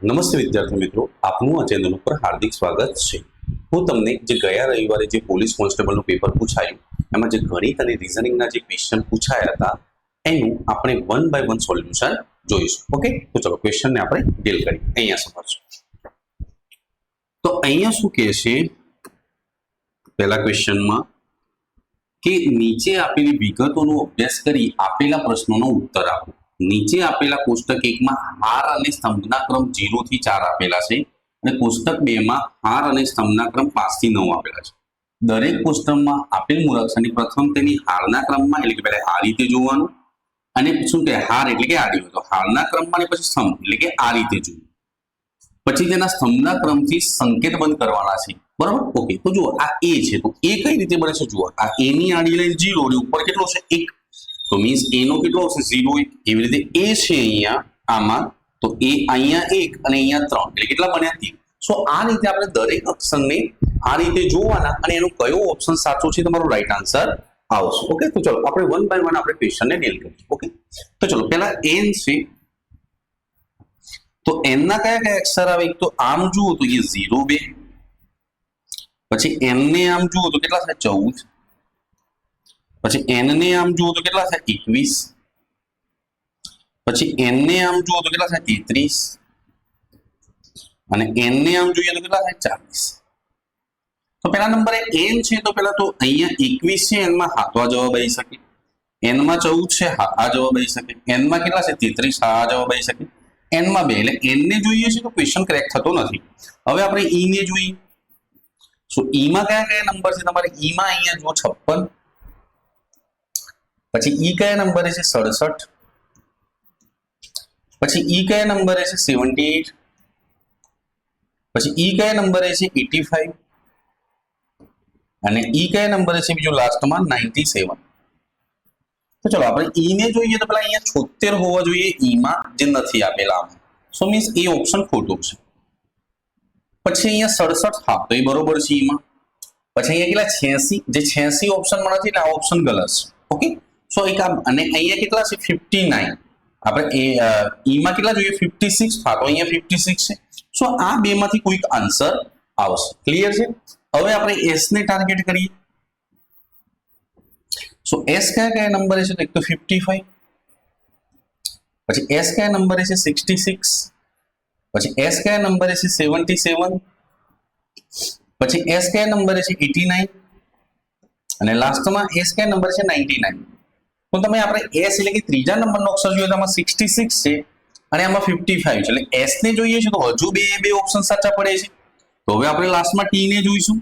નમસ્તે વિદ્યાર્થી મિત્રો, આપનું આ ચેનલ ઉપર હાર્દિક સ્વાગત છે। હું તમને જે ગયા રવિવારે જે પોલીસ કોન્સ્ટેબલનું પેપર પૂછાયું એમાં જે ગણિત અને રીઝનિંગના જે ક્વેશ્ચન પૂછાયા હતા એનું આપણે વન બાય વન સોલ્યુશન જોઈશું। ઓકે, તો ચલો ક્વેશ્ચનને આપણે ડીલ કરીએ। અહીંયા સમજજો। તો અહીંયા શું કહે છે પહેલા ક્વેશ્ચનમાં કે નીચે આપેલી વિગતોનો અભ્યાસ કરી આપેલા પ્રશ્નોનો ઉત્તર આપો। નીચે આપેલા કોષ્ટક 1 માં હાર અને સ્તંભના ક્રમ 0 થી 4 આપેલા છે અને કોષ્ટક 2 માં હાર અને સ્તંભના ક્રમ 5 થી 9 આપેલા છે। દરેક કોષ્ટકમાં આપેલ મૂળાક્ષરની પ્રથમ તેની હારના ક્રમમાં એટલે કે પહેલા આ રીતે જોવાનું અને શું કે હાર એટલે કે આડી હોય તો હારના ક્રમમાં અને પછી સ્તંભ એટલે કે આ રીતે જોવું, પછી તેના સ્તંભના ક્રમથી સંકેત બંધ કરવાના છે। બરાબર, ઓકે। તો જુઓ આ એ છે તો એ કઈ રીતે બને છે? જુઓ આ એ ની આડી લાઈન 0 અને ઉપર કેટલો છે 1, તો મીન્સ એ નો કેટલો હશે 0 1। એવી રીતે એ છે અહીંયા આમાં તો એ અહીંયા 1 અને અહીંયા 3 એટલે કેટલા બન્યા 3। સો આ રીતે આપણે દરેક અક્ષરને આ રીતે જોવાના અને એનો કયો ઓપ્શન સાચો છે તમારો રાઈટ આન્સર આવશે। ઓકે, તો ચલો આપણે વન બાય વન આપણે ક્વેશ્ચનને ડીલ કરીએ। ઓકે, તો ચલો પહેલા n છે તો n ના કયા કયા અક્ષર આવે? એક તો આમ જુઓ તો એ 0 2, પછી n ને આમ જુઓ તો કેટલા થાય 14, પછી n ને આમ જુઓ તો કેટલા થાય 21, પછી n ને આમ જુઓ તો કેટલા થાય 33 અને n ને આમ જોઈએ તો કેટલા થાય 40। તો પહેલા નંબરે n છે તો પહેલા તો અહીંયા 21 છે, n માં હા તો આ જવાબ આવી શકે, n માં 14 છે હા આ જવાબ આવી શકે, n માં કેટલા છે 33 હા આ જવાબ આવી શકે, n માં 2 એટલે n ને જોઈએ છે તો ક્વેશ્ચન કરેક્ટ થતો નથી। હવે આપણે e ને જોઈએ। સો e માં કયા કયા નંબર છે તમારે? e માં અહીંયા જો 56, પછી e કયા નંબરે છે 67, પછી e કયા નંબરે છે 78, પછી e કયા નંબરે છે 85 અને e કયા નંબરે છે બીજો લાસ્ટમાં 97। તો ચલો આપણે e ને જોઈએ તો પેલા અહીંયા 76 હોવા જોઈએ e માં, જે નથી આપેલા આમાં, સો મીન્સ એ ઓપ્શન ખોટો છે। પછી અહીંયા 67 હા તો એ બરોબર છે e માં, પછી અહીંયા કેટલા 86, જે 86 ઓપ્શનમાં નથી એટલે આ ઓપ્શન ગલત છે। ઓકે, સો એક અને અહીંયા કેટલા છે 59, આપણે e માં કેટલા જોઈએ 56 હા તો અહીંયા 56 છે। સો આ બે માંથી કોઈક આન્સર આવશે। ક્લિયર છે? હવે આપણે s ને ટાર્ગેટ કરીએ। સો s કયા કયા નંબરે છે? તો એક તો 55, પછી s કયા નંબરે છે 66, પછી s કયા નંબરે છે 77, પછી s કયા નંબરે છે 89 અને લાસ્ટમાં s કયા નંબર છે 99। તો તમે આપણે s એટલે કે ત્રીજા નંબરનો અક્ષર જોઈએ તો આમાં 66 છે અને આમાં 55 છે, એટલે s ને જોઈએ છે તો હજુ બે ઓપ્શન સાચા પડે છે। તો હવે આપણે લાસ્ટમાં t ને જોઈશું।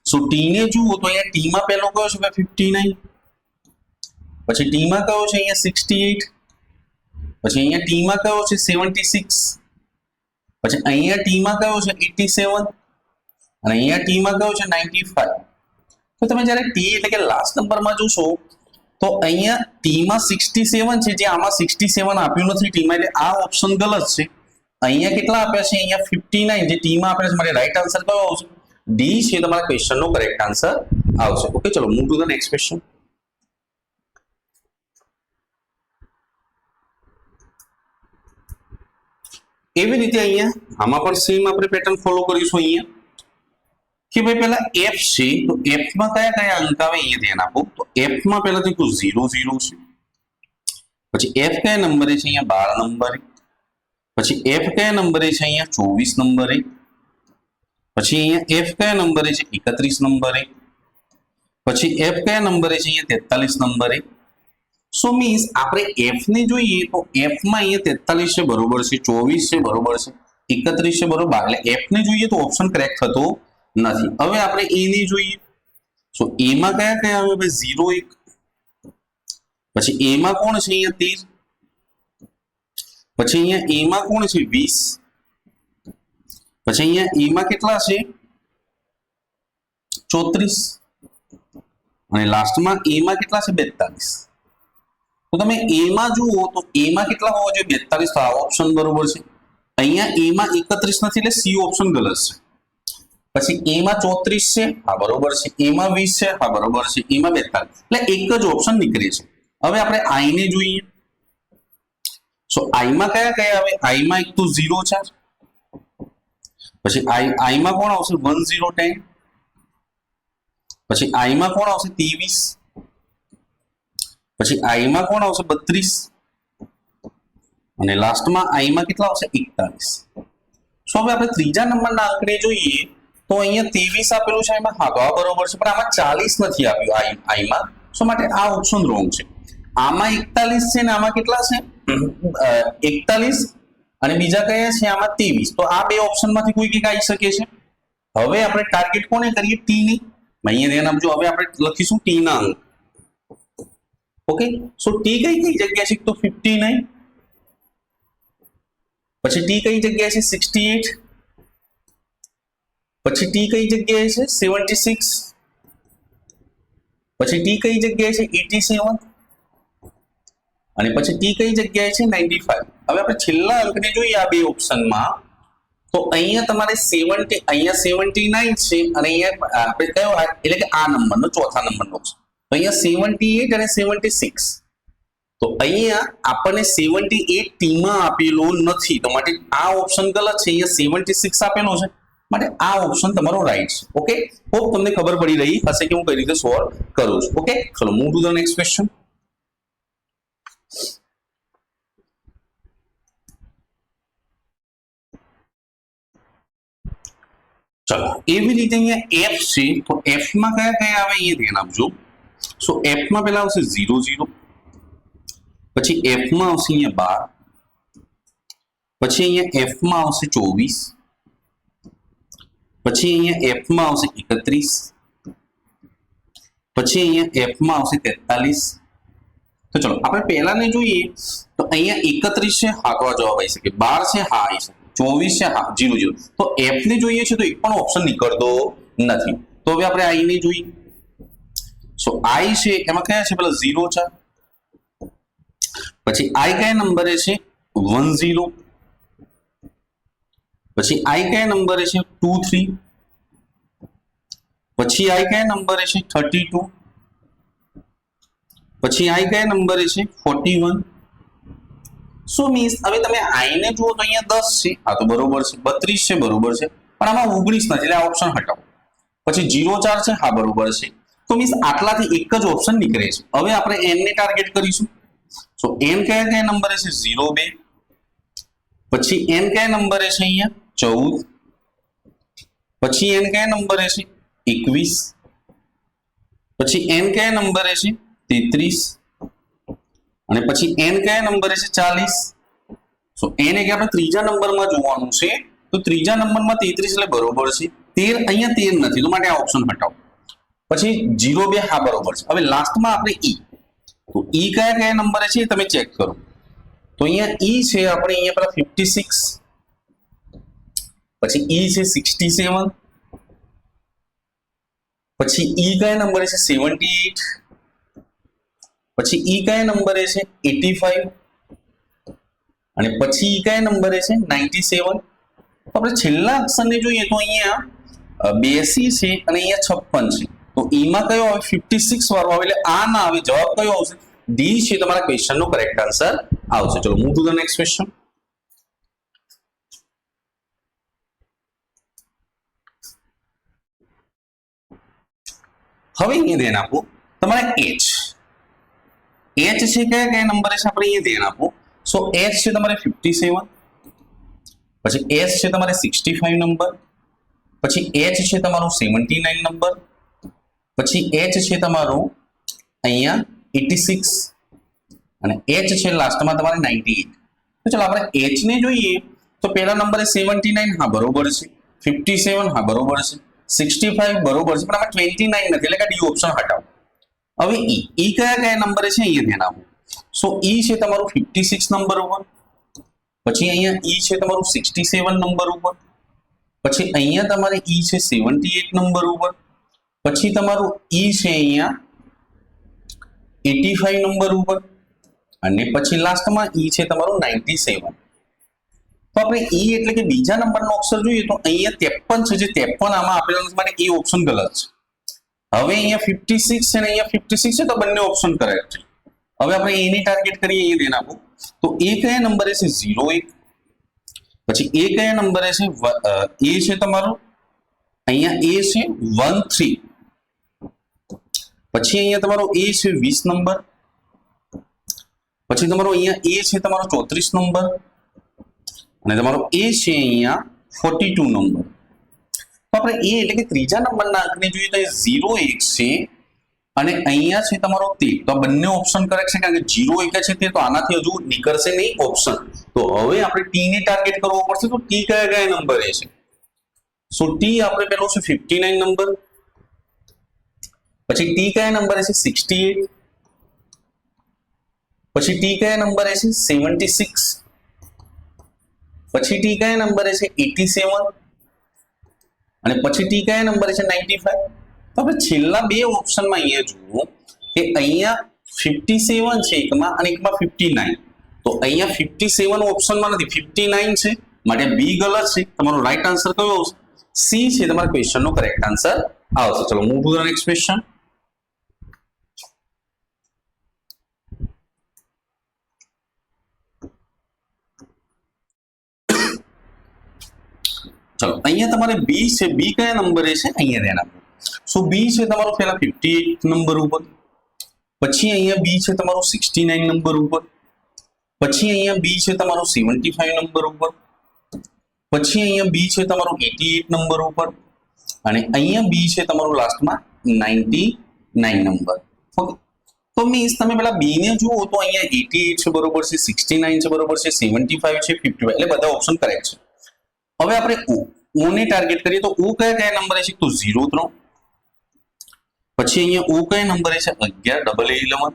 સો t ને જુઓ તો અહીંયા t માં પહેલો કયો છે 59, પછી t માં કયો છે અહીંયા 68, પછી અહીંયા t માં કયો છે 76, પછી અહીંયા t માં કયો છે 87 અને અહીંયા t માં કયો છે 95। તો તમે જ્યારે t એટલે કે લાસ્ટ નંબરમાં જોશો તો અહીંયા t માં 67 છે, જે આમાં 67 આપ્યું નથી t માં, એટલે આ ઓપ્શન ગલત છે। અહીંયા કેટલા આપ્યા છે? અહીંયા 59 જે t માં આપ્યા છે, મારે રાઈટ આન્સર કયો આવશે? d છે તમારા ક્વેશ્ચનનો કરેક્ટ આન્સર આવશે। ઓકે, ચલો move to the next question. એવી રીતે અહીંયા આમાં પણ સેમ આપણે પેટર્ન ફોલો કરીશું। અહીંયા કે ભાઈ પહેલા f છે તો f માં કયા કયા અંક આવે અહીંયા ધ્યાન આપો। તો f માં પહેલા તો 0 0 છે, પછી f કયા નંબરે છે? અહીંયા 12 નંબરે, પછી f કયા નંબરે છે? અહીંયા 24 નંબરે, પછી અહીંયા f કયા નંબરે છે? 31 નંબરે, પછી f કયા નંબરે છે? અહીંયા 43 નંબરે। સો મીન્સ આપણે f ને જોઈએ તો f માં અહીંયા 43 છે બરોબર છે, 24 છે બરોબર છે, 31 છે બરોબર, એટલે f ને જોઈએ તો ઓપ્શન કરેક્ટ થતો નથી। હવે આપણે a ને જોઈએ। સો a માં કયા કયા આવે ભાઈ? 0 1, પછી a માં કોણ છે? અહીંયા 13, પછી અહીંયા a માં કોણ છે 20, પછી અહીંયા a માં કેટલા છે 34 અને લાસ્ટમાં a માં કેટલા છે 42। તો તમે a માં જુઓ તો a માં કેટલા હોવા જોઈએ 42, તો આ ઓપ્શન બરોબર છે। અહીંયા a માં 31 નથી એટલે c ઓપ્શન ગલત છે। પછી a માં 34 છે હા બરોબર છે, a માં 20 છે હા બરોબર છે, a માં 42 એટલે એક જ ઓપ્શન નીકળે છે। હવે આપણે i ને જોઈએ। સો આઈ માં કયા કયા આવે? આઈ માં એક તો 0 છે, પછી આઈ માં કોણ આવશે? 1 0 10, પછી આઈ માં કોણ આવશે? 23, પછી આઈ માં કોણ આવશે? 32, અને લાસ્ટમાં આઈ માં કેટલા આવશે? 41. સો હવે આપણે ત્રીજા નંબરના આંકડે જોઈએ તો અહીંયા 23 આપેલું છે, એમાં હા તો આ બરોબર છે, પણ આમાં 40 નથી આપ્યું આઈ માં, સો માટે આ ઓપ્શન રોંગ છે. આમાં 41 છે ને આમાં કેટલા છે? 41, અને બીજા કયા છે? આમાં 23. તો આ બે ઓપ્શનમાંથી કોઈ એક આવી શકે છે. હવે આપણે ટાર્ગેટ કોને કરીએ? ટી ની. અહીંયા ધ્યાન આપજો, હવે આપણે લખીશું ટી ના અંક. ઓકે, સો ટી કઈ જગ્યા છે? તો 59, પછી ટી કઈ જગ્યાએ છે? 68, પછી ટી કઈ જગ્યાએ છે? 76, પછી ટી કઈ જગ્યાએ છે? 87, અને પછી ટી કઈ જગ્યાએ છે? 95. હવે આપણે છેલ્લા અંકને જોઈએ આ બે ઓપ્શનમાં, તો અહીંયા તમારે 70, અહીંયા 79 છે, અને અહીંયા આપણે કયો એટલે કે આ નંબરનો ચોથા નંબરનો છે, તો અહીંયા 78 અને 76. તો અહીંયા આપણને 78 ટીમાં આપેલો નથી, તો માટે આ ઓપ્શન ગલત છે. અહીંયા 76 આપેલો છે, માટે આ ઓપ્શન તમારો રાઈટ છે. ઓકે, હોપ તમને ખબર પડી રહી હશે કે હું કઈ રીતે સોલ્વ કરું છું. ઓકે, ચલો move to the next question. ચલો, એવી રીતે અહીંયા એફ છે, તો એફ માં કયા કયા આવે એ ધ્યાન આપજો. સો એફ માં પહેલા આવશે 0 0, પછી એફ માં આવશે અહીંયા 12, પછી અહીંયા એફ માં આવશે 24, પછી અહીંયા એફ માં આવશે 31, પછી અહીંયા એફ માં આવશે 43. તો ચલો આપણે પહેલાને જોઈએ, તો અહીંયા 31 છે, હા તો આ જવાબ આવી શકે. 12 છે, હા આવી શકે. 24 છે, હા 0 0. તો એફ ને જોઈએ છે તો એક પણ ઓપ્શન નીકળતો નથી. તો હવે આપણે આઈ ને જોઈએ. સો આઈ છે એમાં કયા છે? પેલા 0 છે, પછી આઈ કયા નંબરે છે? 1 0, પછી આઈ કયા નંબરે છે? 2 3, પછી આઈ કયા નંબરે છે? 32, પછી આઈ કયા નંબરે છે? 41. સો મીન્સ હવે તમે આઈ ને જુઓ તો અહીંયા 10 છે, હા તો બરોબર છે. 32 છે, બરોબર છે, પણ આમાં 19 નથી, એટલે આ ઓપ્શન હટાવો. પછી 0 4 છે, હા બરોબર છે. તો મીન્સ આટલાથી એક જ ઓપ્શન નીકળે છે. હવે આપણે એન ને ટાર્ગેટ કરીશું. સો એન કયા કયા નંબરે છે? 0 2, પછી એન કયા નંબરે છે? અહીંયા 14, પછી એન કયા નંબરે છે? 21, પછી એન કયા નંબરે છે? 33, અને પછી એન કયા નંબરે છે? 40. સો એન એટલે આપણે ત્રીજા નંબરમાં જોવાનું છે, તો ત્રીજા નંબરમાં 33 એટલે બરોબર છે. 13 અહીંયા 13 નથી, તો માટે આ ઓપ્શન હટાવો. પછી 0 2, હા બરોબર છે. હવે લાસ્ટમાં આપણે ઈ, તો ઈ કયા કયા નંબરે છે તમે ચેક કરો. તો અહીંયા ઈ છે આપણે અહીંયા પેલા 56, પછી ઈ છે 67, પછી ઈ કયા નંબરે છે? 78, પછી ઈ કયા નંબરે છે? 85, અને પછી ઈ કયા નંબરે છે? 97. તો આપણે છેલ્લા અક્ષરને જોઈએ તો અહીંયા 82 છે અને અહીંયા 56 છે. તો ઈમાં કયો આવે? 56 વાળો આવે, એટલે આ ના આવે. જવાબ કયો આવશે? ડી છે તમારા ક્વેશ્ચન નો કરેક્ટ આન્સર આવશે. ચલો move to the next question. હવે અહીંયા ધ્યાન આપો, તમારે એચ છે કયા કયા નંબરે છે આપણે અહીંયા ધ્યાન આપો. સો એચ છે તમારે 57, પછી એસ છે તમારે 65 નંબર, પછી એચ છે તમારો 79 નંબર, પછી એચ છે તમારો અહીંયા 86, અને એચ છે લાસ્ટમાં તમારે 98. તો ચાલો આપણે એચ ને જોઈએ. તો પહેલા નંબરે 79, હા બરોબર છે. 57, હા બરોબર છે. 65 બરોબર છે, પણ આમાં 29 નથી, એટલે કે ડી ઓપ્શન હટાવો. હવે ઈ કયા કયા નંબરે છે અહીંયા ધ્યાન આપો. સો ઈ છે તમારું 56 નંબર ઉપર, પછી અહીંયા ઈ છે તમારું 67 નંબર ઉપર, પછી અહીંયા તમારે ઈ છે 78 નંબર ઉપર, પછી તમારું ઈ છે અહીંયા 85 નંબર ઉપર, અને પછી લાસ્ટમાં ઈ છે તમારું 97. તો આપણે ઈ એટલે કે બીજા નંબરનો અક્ષર જોઈએ તો અહીંયા 53 છે, જે 53 આમાં આપેલા નથી, માટે એ ઓપ્શન ગલત છે. હવે અહીંયા 56 છે ને અહીંયા 56 છે, તો બંને ઓપ્શન કરેક્ટ છે. હવે આપણે એની ટાર્ગેટ કરીએ, એ ધ્યાન આપો. તો એ કયા નંબરે છે 01, પછી એ કયા નંબરે છે એ છે તમારો અહીંયા એ છે 13, પછી અહીંયા તમારો એ છે 20 નંબર, પછી તમારો અહીંયા એ છે તમારો 34 નંબર અને તમારો એ છે અહીંયા 42 નંબર. તો આપણે એ એટલે કે ત્રીજા નંબરના અંકને જોઈએ તો એ 01 છે અને અહીંયા છે તમારો 13. તો આ બંને ઓપ્શન કરેક્ટ છે કારણ કે 01 છે તે તો આનાથી હજુ નીકળશે નહીં ઓપ્શન. તો હવે આપણે ટી ને ટાર્ગેટ કરવો પડશે. તો ટી કયા કયા નંબરે છે? સો ટી આપણે પેલો છે 59 નંબર, પછી ટી કયા નંબરે છે 68, પછી ટી કયા નંબરે છે 76, પછી ટી કયા નંબરે છે 87 અને પછી ટી કયા નંબરે છે 95. તો આપણે છેલ્લા બે ઓપ્શનમાં અહીંયા જુઓ કે અહીંયા 57 છે એકમાં અને એકમાં 59. તો અહીંયા 57 ઓપ્શનમાં નથી, 59 છે, માટે બી ગલત છે. તમારો રાઈટ આન્સર કયો આવશે? સી છે તમારા ક્વેશ્ચનનો કરેક્ટ આન્સર આવશે. ચલો move to the next question. ચલો અહીંયા તમારે બી છે, બી કયા નંબરે છે અહીંયા ધ્યાન આપો. સો બી છે તમારો પહેલા 58 નંબર ઉપર, પછી અહીંયા બી છે તમારો 69 નંબર ઉપર, પછી અહીંયા બી છે તમારો 75 નંબર ઉપર, પછી અહીંયા બી છે તમારો 88 નંબર ઉપર અને અહીંયા બી છે તમારો લાસ્ટમાં 99 નંબર. ઓકે, તો મીન્સ તમે પેલા બી ને જુઓ તો અહીંયા 88 છે બરોબર છે, 69 છે બરોબર છે, 75 છે, 55 એટલે બધા ઓપ્શન કરેક્ટ છે. હવે આપણે ઓ ને ટાર્ગેટ કરીએ તો ઓ કયા કયા નંબરે છે? તો 03, પછી અહીંયા ઓ કયા નંબરે છે 11,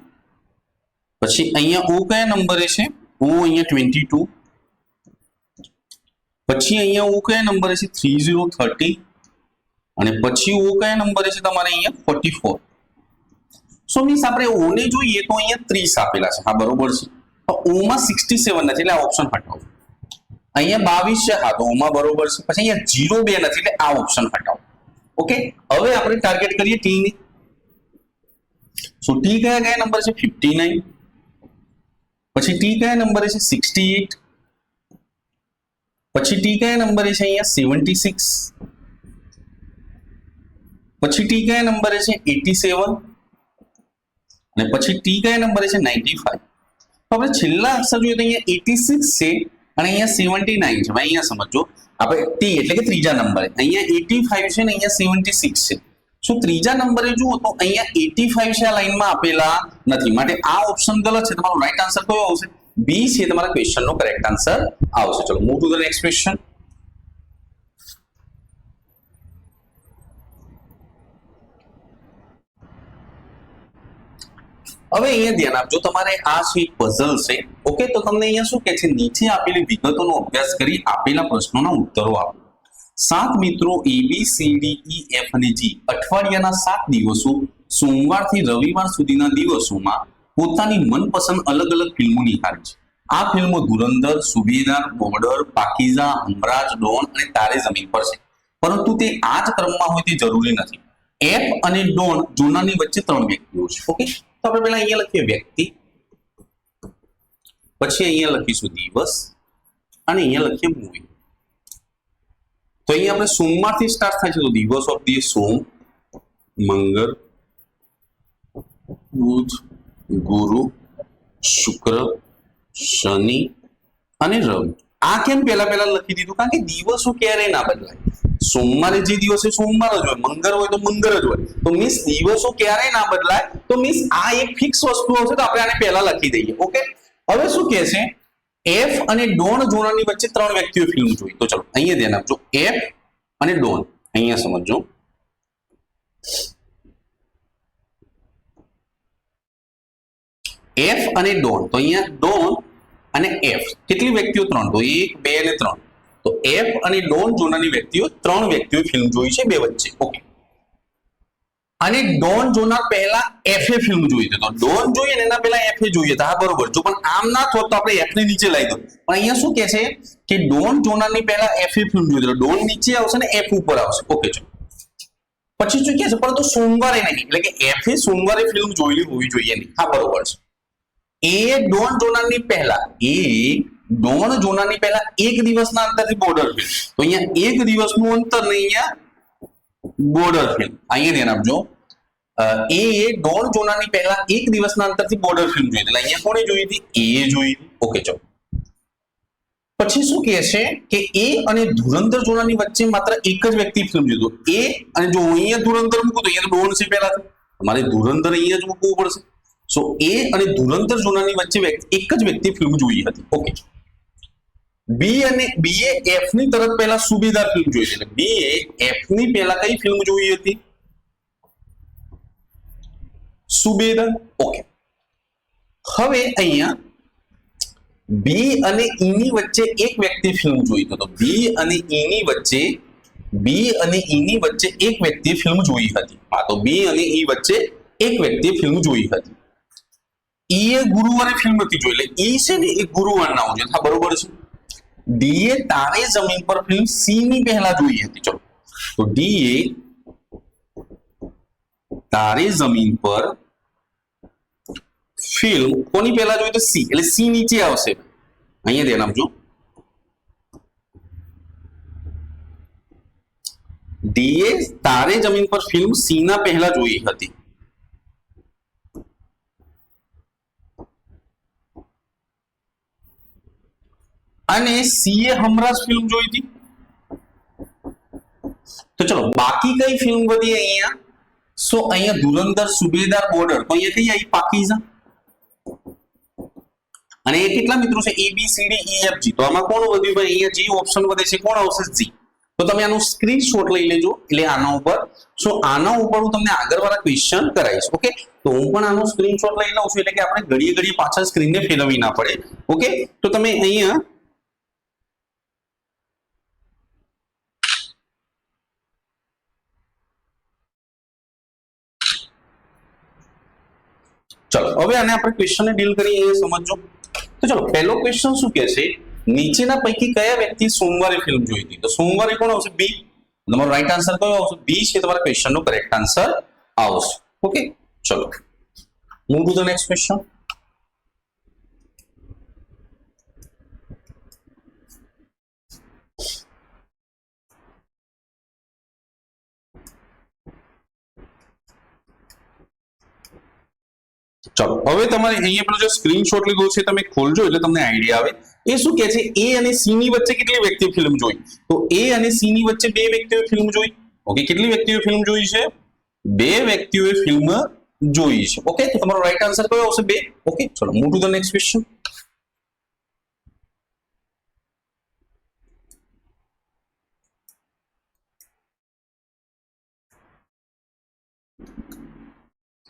પછી અહીંયા ઓ કયા નંબરે છે ઓ અહીંયા 22, પછી અહીંયા ઓ કયા નંબરે છે 3030 અને પછી ઓ કયા નંબરે છે તમારે અહીંયા 44. સો મીન્સ આપણે ઓ ને જોઈએ તો અહીંયા 30 આપેલા છે, હા બરોબર છે. તો ઓ માં 67 નથી એટલે આ ઓપ્શન હટાવો. અહીંયા 22 છે, હા તો ઓમાં બરોબર છે. પછી અહીંયા 02 નથી એટલે આ ઓપ્શન હટાવો. ઓકે, હવે આપણે ટાર્ગેટ કરીએ ટી ની. સો ટી કયા કયા નંબર છે? 59, પછી ટી કયા નંબરે છે 68, પછી ટી કયા નંબરે છે અહીંયા 76, પછી ટી કયા નંબરે છે 87 અને પછી ટી કયા નંબરે છે 95. તો આપણે છેલ્લા અક્ષર જોઈએ તો અહીંયા 86 છે અને અહીંયા 79 છે. ભાઈ અહીંયા સમજો, આપણે ટી એટલે કે ત્રીજા નંબરે અહીંયા 85 છે અને અહીંયા 76 છે. સો ત્રીજા નંબરે જુઓ તો અહીંયા 85 છે આ લાઈનમાં આપેલા નથી, માટે આ ઓપ્શન ગલત છે. તમારો રાઈટ આન્સર કયો આવશે? બી છે તમારા ક્વેશ્ચનનો કરેક્ટ આન્સર આવશે. ચલો move to the next question. હવે અહીંયા ધ્યાન આપજો, તમારે આ છે પઝલ છે. ઓકે, તો તમને અહીંયા શું કહે છે? નીચે આપેલી વિગતોનો અભ્યાસ કરી આપેલા પ્રશ્નોના ઉત્તરો આપો. 7 મિત્રો ABCDEF અને G અઠવાડિયાના 7 દિવસો સોમવારથી રવિવાર સુધીના દિવસોમાં પોતાની મનપસંદ અલગ અલગ ફિલ્મો નિહાળે છે. આ ફિલ્મો ધુરંધર, સુબેદાર, બોર્ડર, પાકીઝા, હમરાજ, ડોન અને તારે જમીન પર છે. પરંતુ તે આ જ ક્રમમાં હોય તે જરૂરી નથી. એફ અને ડોન જોનારની વચ્ચે 3 વ્યક્તિઓ છે. ઓકે, તો આપણે પહેલા અહીંયા લખીએ વ્યક્તિ, પછી અહીંયા લખીશું દિવસ અને અહીંયા લખીએ મૂવી. તો અહીંયા આપણે સોમવારથી સ્ટાર્ટ થાય છે તો દિવસ ઓફ ધી સોમ, મંગળ, બુધ, ગુરુ, શુક્ર, શનિ અને રવિ. આ કેમ પહેલા લખી દીધું? કારણ કે દિવસો ક્યારેય ના બદલાય. સોમવારે જે દિવસ છે સોમવાર જ હોય, મંગળ હોય તો મંગળ જ હોય. તો મીન્સ દિવસો ક્યારેય ના બદલાય. તો મીન્સ આ એક ફિક્સ વસ્તુ હશે તો આપણે આને પહેલા લખી દઈએ. ઓકે, હવે શું કહે છે? એફ અને ડોન જોનારની વચ્ચે 3 વ્યક્તિઓ ફિલ્મ જોઈ. તો ચલો અહીંયા ધ્યાન આપજો, એફ અને ડોન અહીંયા સમજો. એફ અને ડોન, તો અહીંયા ડોન અને એફ કેટલી વ્યક્તિઓ? 3. તો 1 2 અને 3. તો એફ અને ડોન જોનારની વ્યક્તિઓ 3 વ્યક્તિઓ ફિલ્મ જોઈ છે બે વચ્ચે. ઓકે, અને ડોન જોનાર પહેલા એફએ ફિલ્મ જોઈ હતી. તો ડોન જોઈએ ને એના પહેલા એફએ જોઈએ તો હા બરોબર. જો પણ આમ ના થોત તો આપણે એફ ને નીચે લાવી દો. પણ અહીંયા શું કહે છે કે ડોન જોનારની પહેલા એફએ ફિલ્મ જોઈ તો ડોન નીચે આવશે ને એફ ઉપર આવશે. ઓકે, ચલો પછી શું કહે છે? પરંતુ સોમવારે નહીં, એટલે કે એફએ સોમવારે ફિલ્મ જોયેલી હોવી જોઈએ નહીં. હા બરોબર છે. એ ડોન જોનારની પહેલા એક દિવસના અંતરથી બોર્ડર ફિલ્મ, તો અહીંયા એક દિવસનું અંતર ને અહીંયા બોર્ડર ફિલ્મ, અહીંયા ધ્યાન આપજો. એ ડોન જોનારની પહેલા એક દિવસના અંતરથી બોર્ડર ફિલ્મ જોઈ, એટલે અહીંયા કોણે જોઈ હતી? એ જોઈ. ઓકે, ચલો. પછી શું કહે છે કે એ અને ધુરંધર જોનાની વચ્ચે માત્ર એક જ વ્યક્તિ ફિલ્મ જોઈ. એ અને જો અહીંયા ધુરંધર મૂકું તો અહીંયા ડોન છે પહેલા, તમારે ધુરંધર અહીંયા જ મૂકવું પડશે. સો એ અને ધુરંધર જોનાની વચ્ચે એક જ વ્યક્તિ ફિલ્મ જોઈ હતી. ઓકે. બી એ એફ ની તરત પહેલા સુબેદાર ફિલ્મ જોઈ, એટલે બી એ એફ ની પહેલા કઈ ફિલ્મ જોઈ હતી? સુબેદાર. ઓકે. હવે અહીંયા બી અને ઈ ની વચ્ચે એક વ્યક્તિ ફિલ્મ જોઈ, તો બી અને ઈ ની વચ્ચે એક વ્યક્તિ ફિલ્મ જોઈ હતી. હા, તો બી અને ઈ વચ્ચે એક વ્યક્તિ ફિલ્મ જોઈ હતી. ઈ એ ગુરુવારે ફિલ્મ નથી જોઈ, એટલે ઈ છે ને એ ગુરુવાર ના આવજો. હા, બરોબર છે. ડી એ તારે જમીન પર ફિલ્મ સી ની પહેલા જોઈ હતી. ચલો, તો ડી એ તારે જમીન પર ફિલ્મ કોની પહેલા જોઈ? તો સી, એટલે સી નીચે આવશે. અહીંયા ધ્યાન આપજો. ડી એ તારે જમીન પર ફિલ્મ સી ના પહેલા જોઈ હતી. અને સી એ હમણાં ફિલ્મ જોઈ હતી. તો ચલો, બાકી કઈ ફિલ્મ બધી અહીંયા? સો અહીંયા ધુરંધર, સુબેદાર, બોર્ડર, તો અહીંયા કઈ આવી? પાકીઝા. અને એ કેટલા મિત્રો છે? A B C D E F G. તો આમાં કોણ વધ્યું ભાઈ? અહીંયા જી ઓપ્શન વધે છે. કોણ આવશે? જી. તો તમે આનું સ્ક્રીનશોટ લઈ લેજો, એટલે આના ઉપર. સો આના ઉપર હું તમને આગળવાળા ક્વેશ્ચન કરાવીશ. ઓકે, તો હું પણ આનો સ્ક્રીનશોટ લઈ લઉં છું, એટલે કે આપણે ઘડીએ પાછળ સ્ક્રીનને ફેરવવી ના પડે. ઓકે, તો તમે અહીંયા ચલો, હવે આને આપણે ક્વેશ્ચનને ડીલ કરીએ, એ સમજો. તો ચલો, પહેલો ક્વેશ્ચન શું કહે છે? નીચેના પૈકી કયા વ્યક્તિ સોમવારે ફિલ્મ જોઈ હતી? તો સોમવારે કોણ આવશે? બી. તમારો રાઈટ આન્સર કયો આવશે? બી છે તમારા ક્વેશ્ચનનો કરેક્ટ આન્સર આવશે. ઓકે, ચલો, move to the next question. ચલો, હવે તમારે અહીંયા પેલો જે સ્ક્રીનશોટ લીધો છે તમે ખોલજો, એટલે તમને આઈડિયા આવે. એ શું કહે છે? એ અને સી ની વચ્ચે કેટલી વ્યક્તિ ફિલ્મ જોઈ? તો એ અને સી ની વચ્ચે બે વ્યક્તિઓએ ફિલ્મ જોઈ. ઓકે, કેટલી વ્યક્તિઓએ ફિલ્મ જોઈ છે? બે વ્યક્તિઓએ ફિલ્મ જોઈ છે. ઓકે, તો તમારો રાઈટ આન્સર કયો આવશે? બે. ઓકે, ચલો, move to the next question.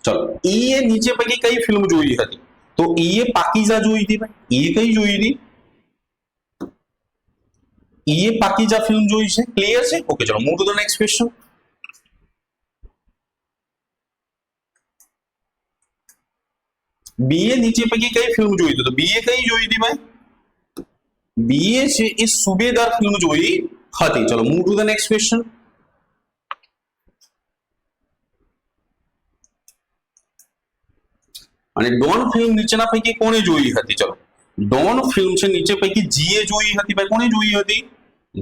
ચલો, ઈ એ નીચે પૈકી કઈ ફિલ્મ જોઈ હતી? તો ઈ એ પાકીઝા જોઈ હતી ભાઈ. ઈ કઈ જોઈ હતી? ઈ એ પાકીઝા ફિલ્મ જોઈ છે. ક્લિયર છે? ઓકે, ચલો, move to the next question. B એ નીચે પૈકી કઈ ફિલ્મ જોઈ હતી? તો બી એ કઈ જોઈ હતી ભાઈ? બી એ છે એ સુબેદાર ફિલ્મ જોઈ હતી. ચલો, move to the next question. અને ડોન ફિલ્મ નીચેના પૈકી કોણે જોઈ હતી? ચલો, ડોન ફિલ્મ છે નીચે પૈકી જીએ જોઈ હતી ભાઈ. કોણે જોઈ હતી?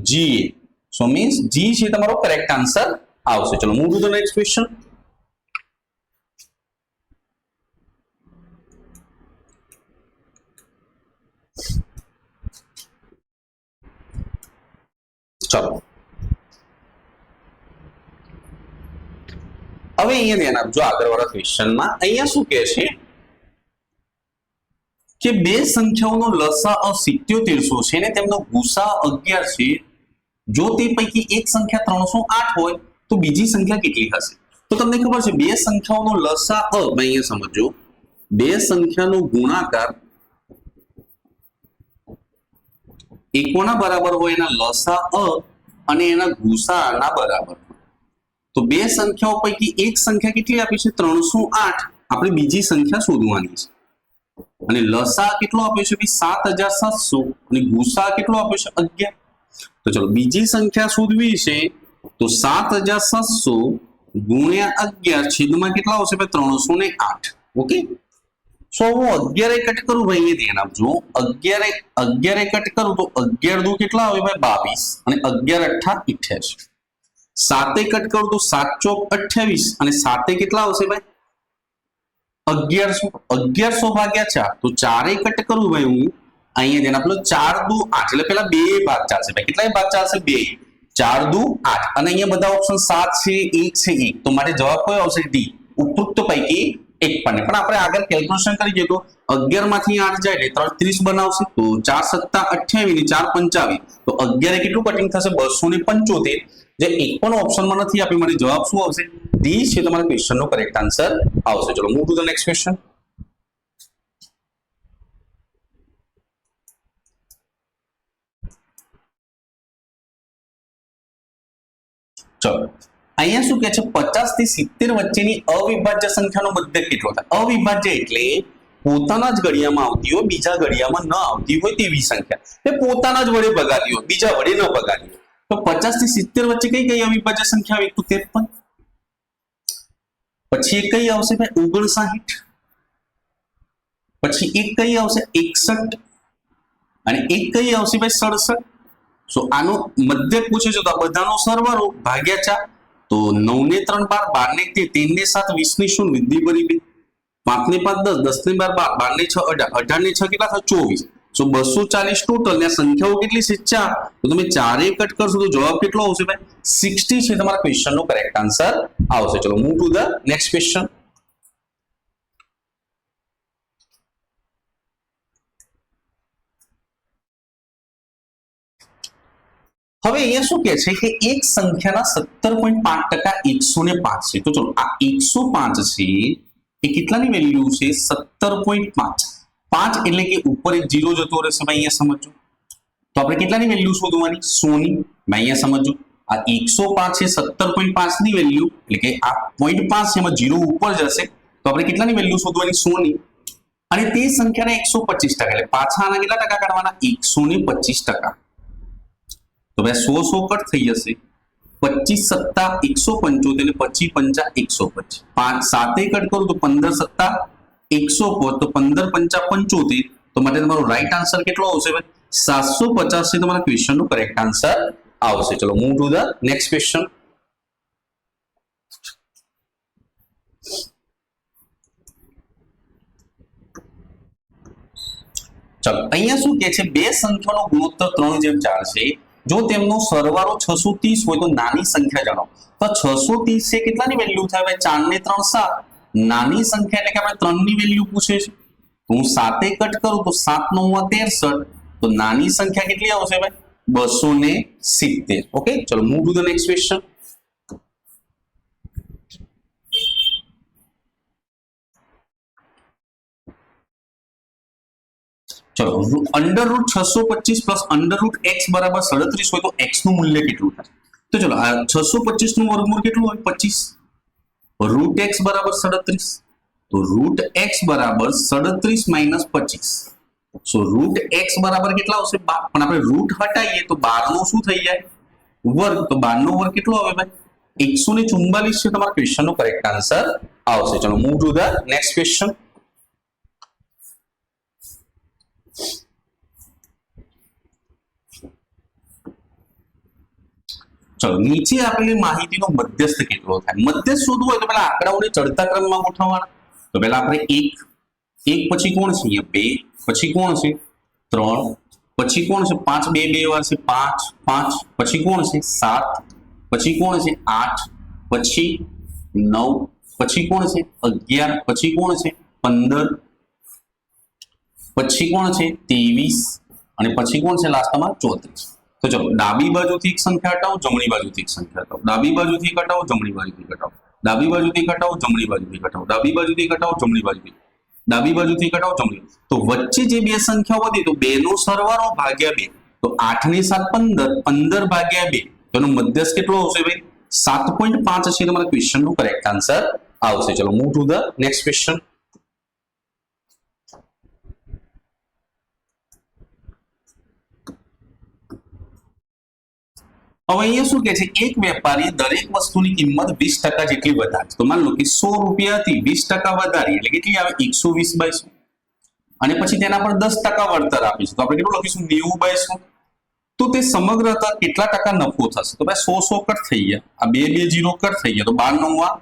જીએ. સો મીન્સ જી છે તમારો કરેક્ટ આન્સર આવશે. ચલો, move to the next question. ચલો, હવે અહીંયા ધ્યાન આપજો આગળવાળા ક્વેશ્ચનમાં. અહીંયા શું કહે છે કે બે સંખ્યાઓનો લસાઅ 7700 છે ને તેમનો ગુસા 11 છે. જો તે પૈકી એક સંખ્યા 308 હોય તો બીજી સંખ્યા કેટલી હશે? તો તમને ખબર છે બે સંખ્યાઓનો લસાઅ, અહીંયા સમજો, બે સંખ્યાનો ગુણાકાર એ કોના બરાબર હોય? એના લસાઅ અને એના ગુસાઅના બરાબર. તો બે સંખ્યાઓ પૈકી એક સંખ્યા કેટલી આપી છે? 308. આપણે બીજી સંખ્યા શોધવાની છે. અને લસા કેટલો આપ્યો છે? 7700. અને ગુસા કેટલો આપ્યો છે? 11. તો ચલો, બીજી સંખ્યા શોધવી છે, તો 7700 ગુણ્યા 11 છેદમાં કેટલા આવશે? 308. ઓકે, સો હું 11 કટ કરું ભાઈ, એ ધ્યાન આપજો. 11 કટ કરું તો 11 દુ કેટલા આવે ભાઈ 22 અને 11 અઠ્ઠા 88. 7 કટ કરું તો 7 ચોક 28 અને 7 કેટલા આવશે ભાઈ 1100. 1100 ભાગ્યા 4 તો 4 કટ કરું ભાઈ હું અહીંયા ધ્યાન આપજો. 4 દુ 8 એટલે પેલા 2 ભાગ ચાલશે ભાઈ. કેટલા ભાગ ચાલશે 2. 4 દુ 8 અને અહીંયા બધા ઓપ્શન 7 છે 1 છે 1 તો માટે જવાબ કયો આવશે ડી, ઉપરોક્ત પૈકી એક પણ. પણ આપણે આગળ કેલ્ક્યુલેશન કરી જોઈએ તો 11 માંથી 8 જાય એટલે 30 બનાવશે તો 4 સત્તા 28 ને 4 25 તો 11 કેટલું કટિંગ થશે 275. જે એક પણ ઓપ્શનમાં નથી આપી મારી જવાબ શું આવશે ડી છે. તમારા ક્વેશ્ચન નો કરેક્ટ આન્સર આવશે. ચલો move to the next question. ચલો અહીંયા શું કહે છે 50 થી 70 વચ્ચેની અવિભાજ્ય સંખ્યાનો મધ્યક કેટલો થાય. અવિભાજ્ય એટલે પોતાના જ ઘડિયામાં આવતી હોય બીજા ઘડિયામાં ન આવતી હોય તેવી સંખ્યા. તે પોતાના જ વડે ભગાતી હોય બીજા વડે ન ભગાતી હોય. તો 50 થી 70 વચ્ચે કઈ અવિભાજ્ય સંખ્યા આવે 153. પછી એક કઈ આવશે ભાઈ 59. પછી એક કઈ આવશે 61 અને એક કઈ આવશે ભાઈ 67. સો આનો મધ્યક પૂછે છે તો આ બધાનો સરવાળો ભાગ્યા 4 તો 9 ને 3 12 12 ને 13 ને 7 20 ની 0 વિધિ ભરી 5 ને 5 10 10 ને 12 12 ને 6 18 18 ને 6 કેટલા થાય 24. સો 240 ટોટલ ને સંખ્યાઓ કેટલી છે 4 તો તમે 4 કટ કરશો તો જવાબ કેટલો આવશે ભાઈ 60 છે. તમારા ક્વેશ્ચન નો કરેક્ટ આન્સર આવશે. ચલો move to the next question. હવે અહીંયા શું કહે છે કે એક સંખ્યાના 17.5% 105 છે. તો ચલો આ 105 છે એ કેટલાની વેલ્યુ છે 17.5. 5 એટલે કે ઉપર એક 0 જતો રહેશે ભાઈ અહીંયા સમજો. તો આપણે કેટલાની વેલ્યુ શોધવાની 100 ની. ભાઈ અહીંયા સમજો આ 105 છે 17.5 ની વેલ્યુ એટલે કે આ 0.5 છે એમાં 0 ઉપર જશે તો આપણે કેટલાની વેલ્યુ શોધવાની 100 ની. અને તે સંખ્યાના 125% એટલે પાછા આના કેટલા ટકા કાઢવાના 125%. તો ભાઈ 100 કટ થઈ જશે 25 સત્તા 175 એટલે 25 પંચા 125. 5 7 કટ કરું તો 15 સત્તા 105 તો 15 પંચા 75 તો માટે તમારો રાઈટ આન્સર કેટલો આવશે ભાઈ 750 છે. તમારા ક્વેશ્ચન નો કરેક્ટ આન્સર આવશે. ચલો move to the next question. ચલો અહીંયા શું કહે છે બે સંખ્યાનો ગુણોત્તર 3:4 છે. જો તેમનો સરવાળો 630 હોય તો નાની સંખ્યા જાણો. તો 630 છે કેટલાની વેલ્યુ થાય ભાઈ 4 ને 3 7. નાની સંખ્યા એટલે કે આપણે 3 ની વેલ્યુ પૂછે છે. હું 7 કટ કરું તો 7 9 63 તો નાની સંખ્યા કેટલી આવશે ભાઈ 270. ઓકે ચલો move to the next question. ચલો under root 625 plus under root x બરાબર 37 હોય તો x નું મૂલ્ય કેટલું થાય. તો ચલો આ 625 નું વર્ગમૂળ કેટલું હોય 25. રૂટ x બરાબર 37 તો રૂટ x બરાબર 37 માઇનસ 25. સો રૂટ x બરાબર કેટલા આવશે 12 પણ આપણે રૂટ હટાઈએ તો 12 નો શું થઈ જાય વર્ગ. તો 12 નો વર્ગ કેટલો આવે ભાઈ 144 છે. તમારા ક્વેશ્ચન નો કરેક્ટ આન્સર આવશે. ચલો move to the next question. ચલો નીચે આપેલી માહિતીનો મધ્યસ્થ કેટલો થાય. મધ્યસ્થ શોધવું હોય તો પેલા આંકડાઓને ચડતા ક્રમમાં ગોઠવવાના. તો પેલા આપણે 1 પછી કોણ છે 2 પછી કોણ છે 3 પછી કોણ છે 5 2 2 વાર છે 5 5 પછી કોણ છે 7 પછી કોણ છે 8 પછી 9 પછી કોણ છે 11 પછી કોણ છે 15 પછી કોણ છે 23 અને પછી કોણ છે લાસ્ટમાં 34. તો ચલો ડાબી બાજુથી એક સંખ્યા હટાવો જમણી બાજુથી એક સંખ્યા હટાવો. ડાબી બાજુથી ઘટાવો જમણી બાજુથી ઘટાવો. ડાબી બાજુથી ઘટાવો જમણી બાજુથી ઘટાવો. ડાબી બાજુથી ઘટાવો જમણી બાજુથી. ડાબી બાજુથી ઘટાવો જમણી. તો વચ્ચે જે બે સંખ્યાઓ વધી તો 2 નો સરવાળો ભાગ્યા 2 તો 8 ને 7 15 15 ભાગ્યા 2 તેનો મધ્યસ્થ કેટલો આવશે ભાઈ 7.5 છે. તમારા ક્વેશ્ચન નો કરેક્ટ આન્સર આવશે. ચલો move to the next question. હવે અહીંયા શું કહે છે એક વેપારી દરેક વસ્તુની કિંમત 20% જેટલી વધારે. તો માન લો કે 100 રૂપિયાથી 20% વધારી એટલે કેટલી આવે 120/100. અને પછી તેના પર 10% વળતર આપીશું તો આપણે કેટલું લખીશું 90/100 તો તે સમગ્ર હતા કેટલા ટકા નફો થશે તો ભાઈ 100 કટ થઈ ગયા આ 2 0 કટ થઈ ગયા તો 12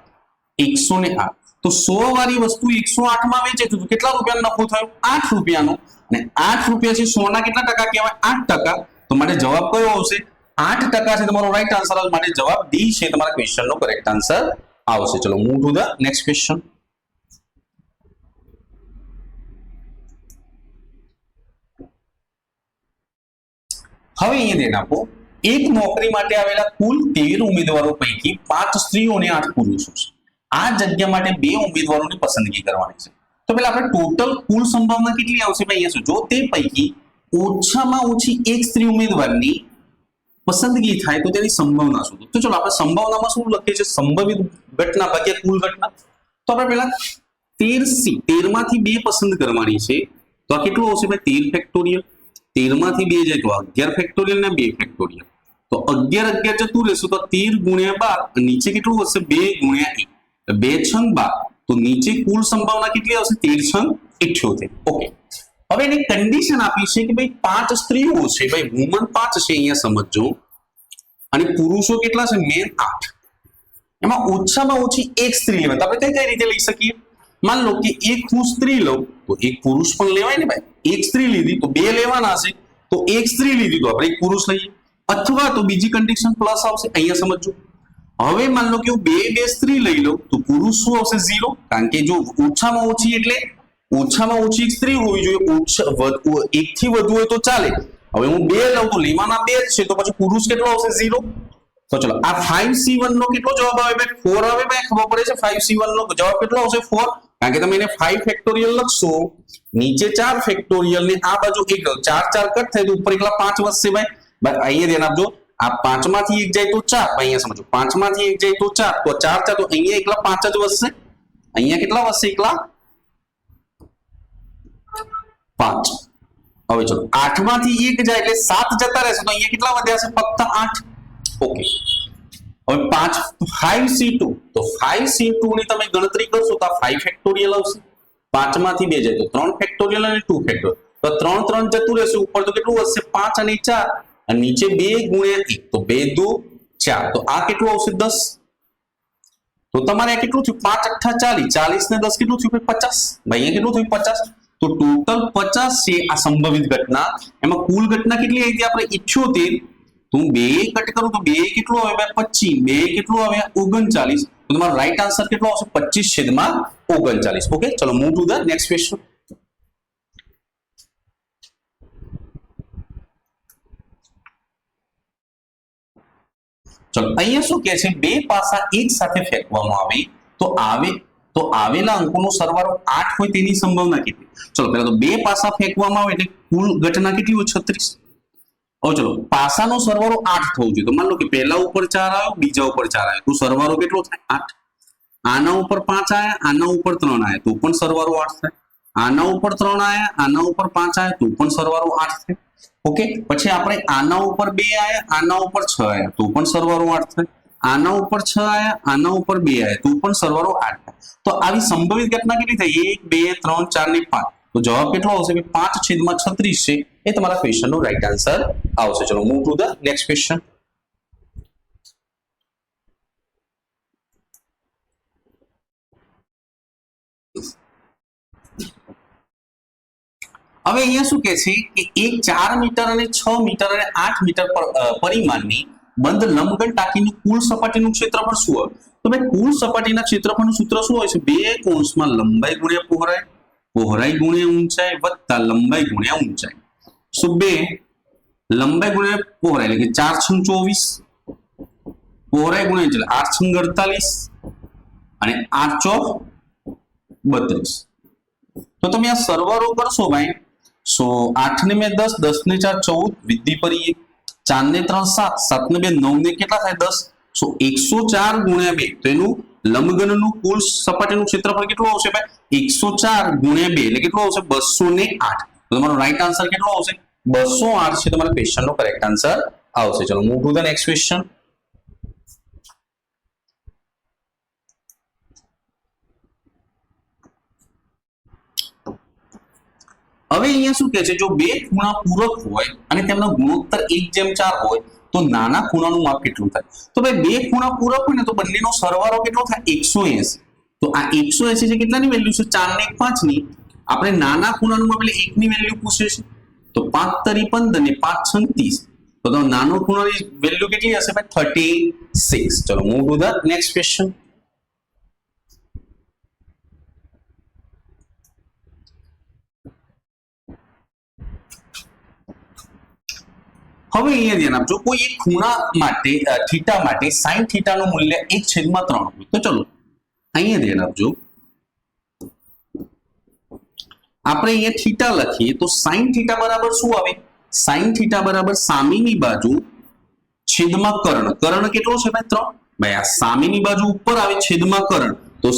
9 108 તો 100 વાળી વસ્તુ 108 માં વેચે તો કેટલા રૂપિયાનો નફો થયો 8 રૂપિયાનો અને 8 રૂપિયા છે 100 ના કેટલા ટકા કહેવાય 8% તો માટે જવાબ કયો આવશે 8% છે તમારો રાઈટ આન્સર આવશે માટે જવાબ ડી છે તમારા ક્વેશ્ચન નો કરેક્ટ આન્સર આવશે ચલો move to the next question હવે અહીંયા ધ્યાન આપો એક નોકરી માટે આવેલા કુલ 13 ઉમેદવારો પૈકી 5 સ્ત્રીઓ અને 8 પુરુષો છે આ જગ્યા માટે 2 ઉમેદવારોની પસંદગી કરવાની છે તો પહેલા આપણે ટોટલ કુલ સંભાવના કેટલી આવશે ભાઈ અહીંયા જો તે પૈકી ઓછામાં ઓછી એક સ્ત્રી ઉમેદવારની પસંદગી થાય તો તેની સંભાવના શોધો તો ચલો આપણે સંભાવનામાં શું લખીએ છીએ સંભવિત ઘટના ભાગ્યા કુલ ઘટના તો આપણે પહેલા 13 માંથી 2 પસંદ કરવાની છે તો આ કેટલું આવશે ભાઈ 13 ફેક્ટોરિયલ 13 માંથી 2 જાય તો 11 ફેક્ટોરિયલ ને 2 ફેક્ટોરિયલ તો 11 જતું રહેશે તો 13 ગુણ્યા 12 નીચે કેટલું હશે 2 ગુણ્યા 1 2 છંગ 12 તો નીચે કુલ સંભાવના કેટલી આવશે 13 છંગ 78 ઓકે હવે એની કન્ડિશન આપી છે કે ભાઈ 5 સ્ત્રીઓ છે ભાઈ વુમન 5 છે અહીંયા સમજજો અને પુરુષો કેટલા છે મેન 8 એમાં ઓછામાં ઓછી એક સ્ત્રી લેવાય તો આપણે કઈ રીતે લઈ શકીએ मान लो कि एक હું સ્ત્રી લઉં તો એક પુરુષ પણ લેવાય ને ભાઈ એક સ્ત્રી લીધી તો 2 લેવાના છે તો એક સ્ત્રી લીધી તો આપણે એક પુરુષ લઈએ અથવા તો બીજી કન્ડિશન પ્લસ આવશે અહીંયા સમજો હવે માન લો કે હું 2 સ્ત્રી લઈ લઉં તો પુરુષ શું આવશે 0 કારણ કે જો ઓછામાં ઓછી એટલે ઓછામાં ઓછી એક સ્ત્રી હોવી જોઈએ એક થી વધુ હોય તો ચાલે હવે હું 2 લઉં તો લેવાના 2 છે તો પછી પુરુષ કેટલો આવશે 0 તો ચલો આ 5C1 નો કેટલો જવાબ આવે ભાઈ 4 આવે ભાઈ ખબર પડે છે 5C1 નો જવાબ કેટલો આવશે 4 કારણ કે તમે એને 5 ફેક્ટોરિયલ લખશો નીચે 4 ફેક્ટોરિયલ ને આ બાજુ 1 4 કટ થાય તો ઉપર એકલા 5 વધશે ભાઈ અહીંયા ધ્યાન આપજો આ 5 માંથી 1 જાય તો 4 અહીંયા સમજો 5 માંથી 1 જાય તો 4 તો 4 તો અહીંયા એકલા 5 જ વધશે અહીંયા કેટલા વધશે એકલા 5 હવે ચલો 8 માંથી 1 જાય એટલે 7 જતા રહેશે તો અહીંયા કેટલા વધ્યા છે ફક્ત 8 ઓકે હવે 5C2 તો 5C2 ની તમે ગણતરી કરશો તો 5 ફેક્ટોરિયલ આવશે 5 માંથી 2 જાય તો 3 ફેક્ટોરિયલ અને 2 ફેક્ટોરિયલ તો 3 જતું રહેશે ઉપર તો કેટલું વધશે 5 અને 4 અને નીચે 2 ગુણ્યા 1 તો 2 2 4 તો આ કેટલું આવશે 10 તો તમારે આ કેટલું થયું 5 8 40 ને 10 કેટલું થયું 50 ભાઈ અહીંયા કેટલું થયું 50 તો ટોટલ 50 છે આ સંભવિત ઘટના એમાં કુલ ઘટના કેટલી આવી હતી આપણે 78 તો 2 કટ કરું તો 2 કેટલું આવે ભાઈ 25 2 કેટલું આવે 39 તો તમારો રાઈટ આન્સર કેટલો આવશે 25/39 ઓકે ચલો move to the next question ચલો અહીંયા શું કહે છે બે પાસા એક સાથે ફેંકવામાં આવે તો આવેલા અંકોનો સરવાળો 8 હોય તેની સંભાવના કેટલી ચલો પહેલા તો બે પાસા ફેંકવામાં આવે એટલે કુલ ઘટના કેટલી હોય 36 હવે ચલો પાસાનો સરવાળો 8 થવો જોઈએ તો માન લો કે પહેલા ઉપર 4 આવ્યો બીજા ઉપર 4 આવ્યો તો સરવાળો કેટલો થાય 8 આના ઉપર 5 આયા આના ઉપર 3 આયા તો પણ સરવાળો 8 થાય આના ઉપર 3 આયા આના ઉપર 5 આયા તો પણ સરવાળો 8 થાય ઓકે પછી આપણે આના ઉપર 2 આયા આના ઉપર 6 આયા તો પણ સરવાળો 8 થાય આના ઉપર 6 આયા આના ઉપર 2 આયા તો પણ સરવાળો 8 થાય તો આવી સંભવિત ઘટના કેટલી થઈ 1 2 3 4 ને 5 તો જવાબ કેટલો આવશે કે 5/36 છે એ તમારા ક્વેશ્ચન નો રાઈટ આન્સર આવશે ચલો move to the next question હવે અહીંયા શું કહે છે કે એક 4 મીટર અને 6 મીટર અને 8 મીટર પરિમાણની બંધ લંબઘન ટાંકીનું કુલ સપાટીનું ક્ષેત્રફળ શું હોય તો ભાઈ કુલ સપાટીના ક્ષેત્રફળનું સૂત્ર શું હોય છે 2 કૌંસમાં લંબાઈ ગુણ્યા પહોળાઈ પહોળાઈ ગુણ્યા ઊંચાઈ વત્તા લંબાઈ ગુણ્યા ઊંચાઈ સો 2 લંબાઈ ગુણ્યા પહોળાઈ એટલે કે 4 × 24 પહોળાઈ ગુણ્યા એટલે 8 × 48 અને 8 ચોક 32 તો તમે આ સરવાળો કરશો ભાઈ સો 8 ને મેં 10 10 ને 4 14 વિધિ પરીએ 4 ને 3 7 7 ને 2 9 ને કેટલા થાય 10 સો 104 ગુણ્યા 2 તો એનું લંબઘનનું કુલ સપાટીનું ક્ષેત્રફળ કેટલું આવશે ભાઈ 104 ગુણ્યા 2 એટલે કેટલું આવશે 208 તો તમારો રાઈટ આન્સર કેટલો આવશે 208 છે તમારા ક્વેશ્ચનનો કરેક્ટ આન્સર આવશે ચલો move to the next question હવે અહીંયા શું કહે છે, જો બે ખૂણા પૂરક હોય અને તેમનો ગુણોત્તર 1:4 હોય તો નાના ખૂણાનું માપ કેટલું થાય? તો ભાઈ બે ખૂણા પૂરક હોય ને તો બંનેનો સરવાળો કેટલો થાય? 180. તો આ 180 છે કેટલાની વેલ્યુ છે? 4 ને 1 5 ની. આપણે નાના ખૂણાનું માપ એટલે 1 ની વેલ્યુ પૂછે છે, તો 5 તરી 15 ને 5 છંગ 30. તો નાનો ખૂણાની વેલ્યુ કેટલી હશે ભાઈ? 36. ચલો move to the next question. હવે અહીંયા ધ્યાન આપજો, કોઈ એક ખૂણા માટે થીટા માટે sin થીટાનું મૂલ્ય 1/3 હોય તો ચલો અહીંયા ધ્યાન આપજો, આપણે અહીંયા થીટા લખીએ તો sin થીટા બરાબર શું આવે? sin થીટા બરાબર સામેની બાજુ છેદમાં કર્ણ. કર્ણ કેટલો છે ભાઈ? 3. ભાઈ આ સામેની બાજુ ઉપર આવે છેદમાં કર્ણ, તો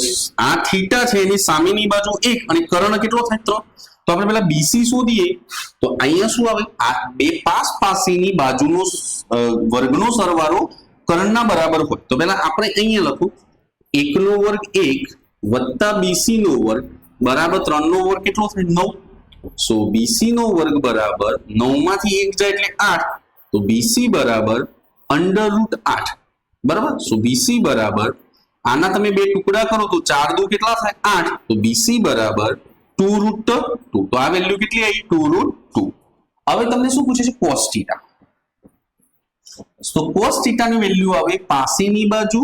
આ થીટા છે એની સામેની બાજુ 1 અને કર્ણ કેટલો થાય? 3. તો આપણે પહેલા BC શોધીએ તો અહીંયા શું આવે? આ બે પાસ પાસેની બાજુનો વર્ગનો સરવાળો કર્ણના બરાબર હોય. તો પહેલા આપણે અહીંયા લખું 1 નો વર્ગ 1 વત્તા BC નો વર્ગ બરાબર 3 નો વર્ગ કેટલો થાય? 9. સો BC નો વર્ગ બરાબર 9 માંથી 1 જાય એટલે 8, તો BC બરાબર √8. બરાબર. સો BC બરાબર આના તમે બે ટુકડા કરો તો 4 દુ કેટલા થાય? 8. તો BC બરાબર 2√2. તો આ વેલ્યુ કેટલી આવી? 2√2. હવે તમને શું પૂછે છે? cos theta. તો cos થીટા ની વેલ્યુ આવે પાસેની બાજુ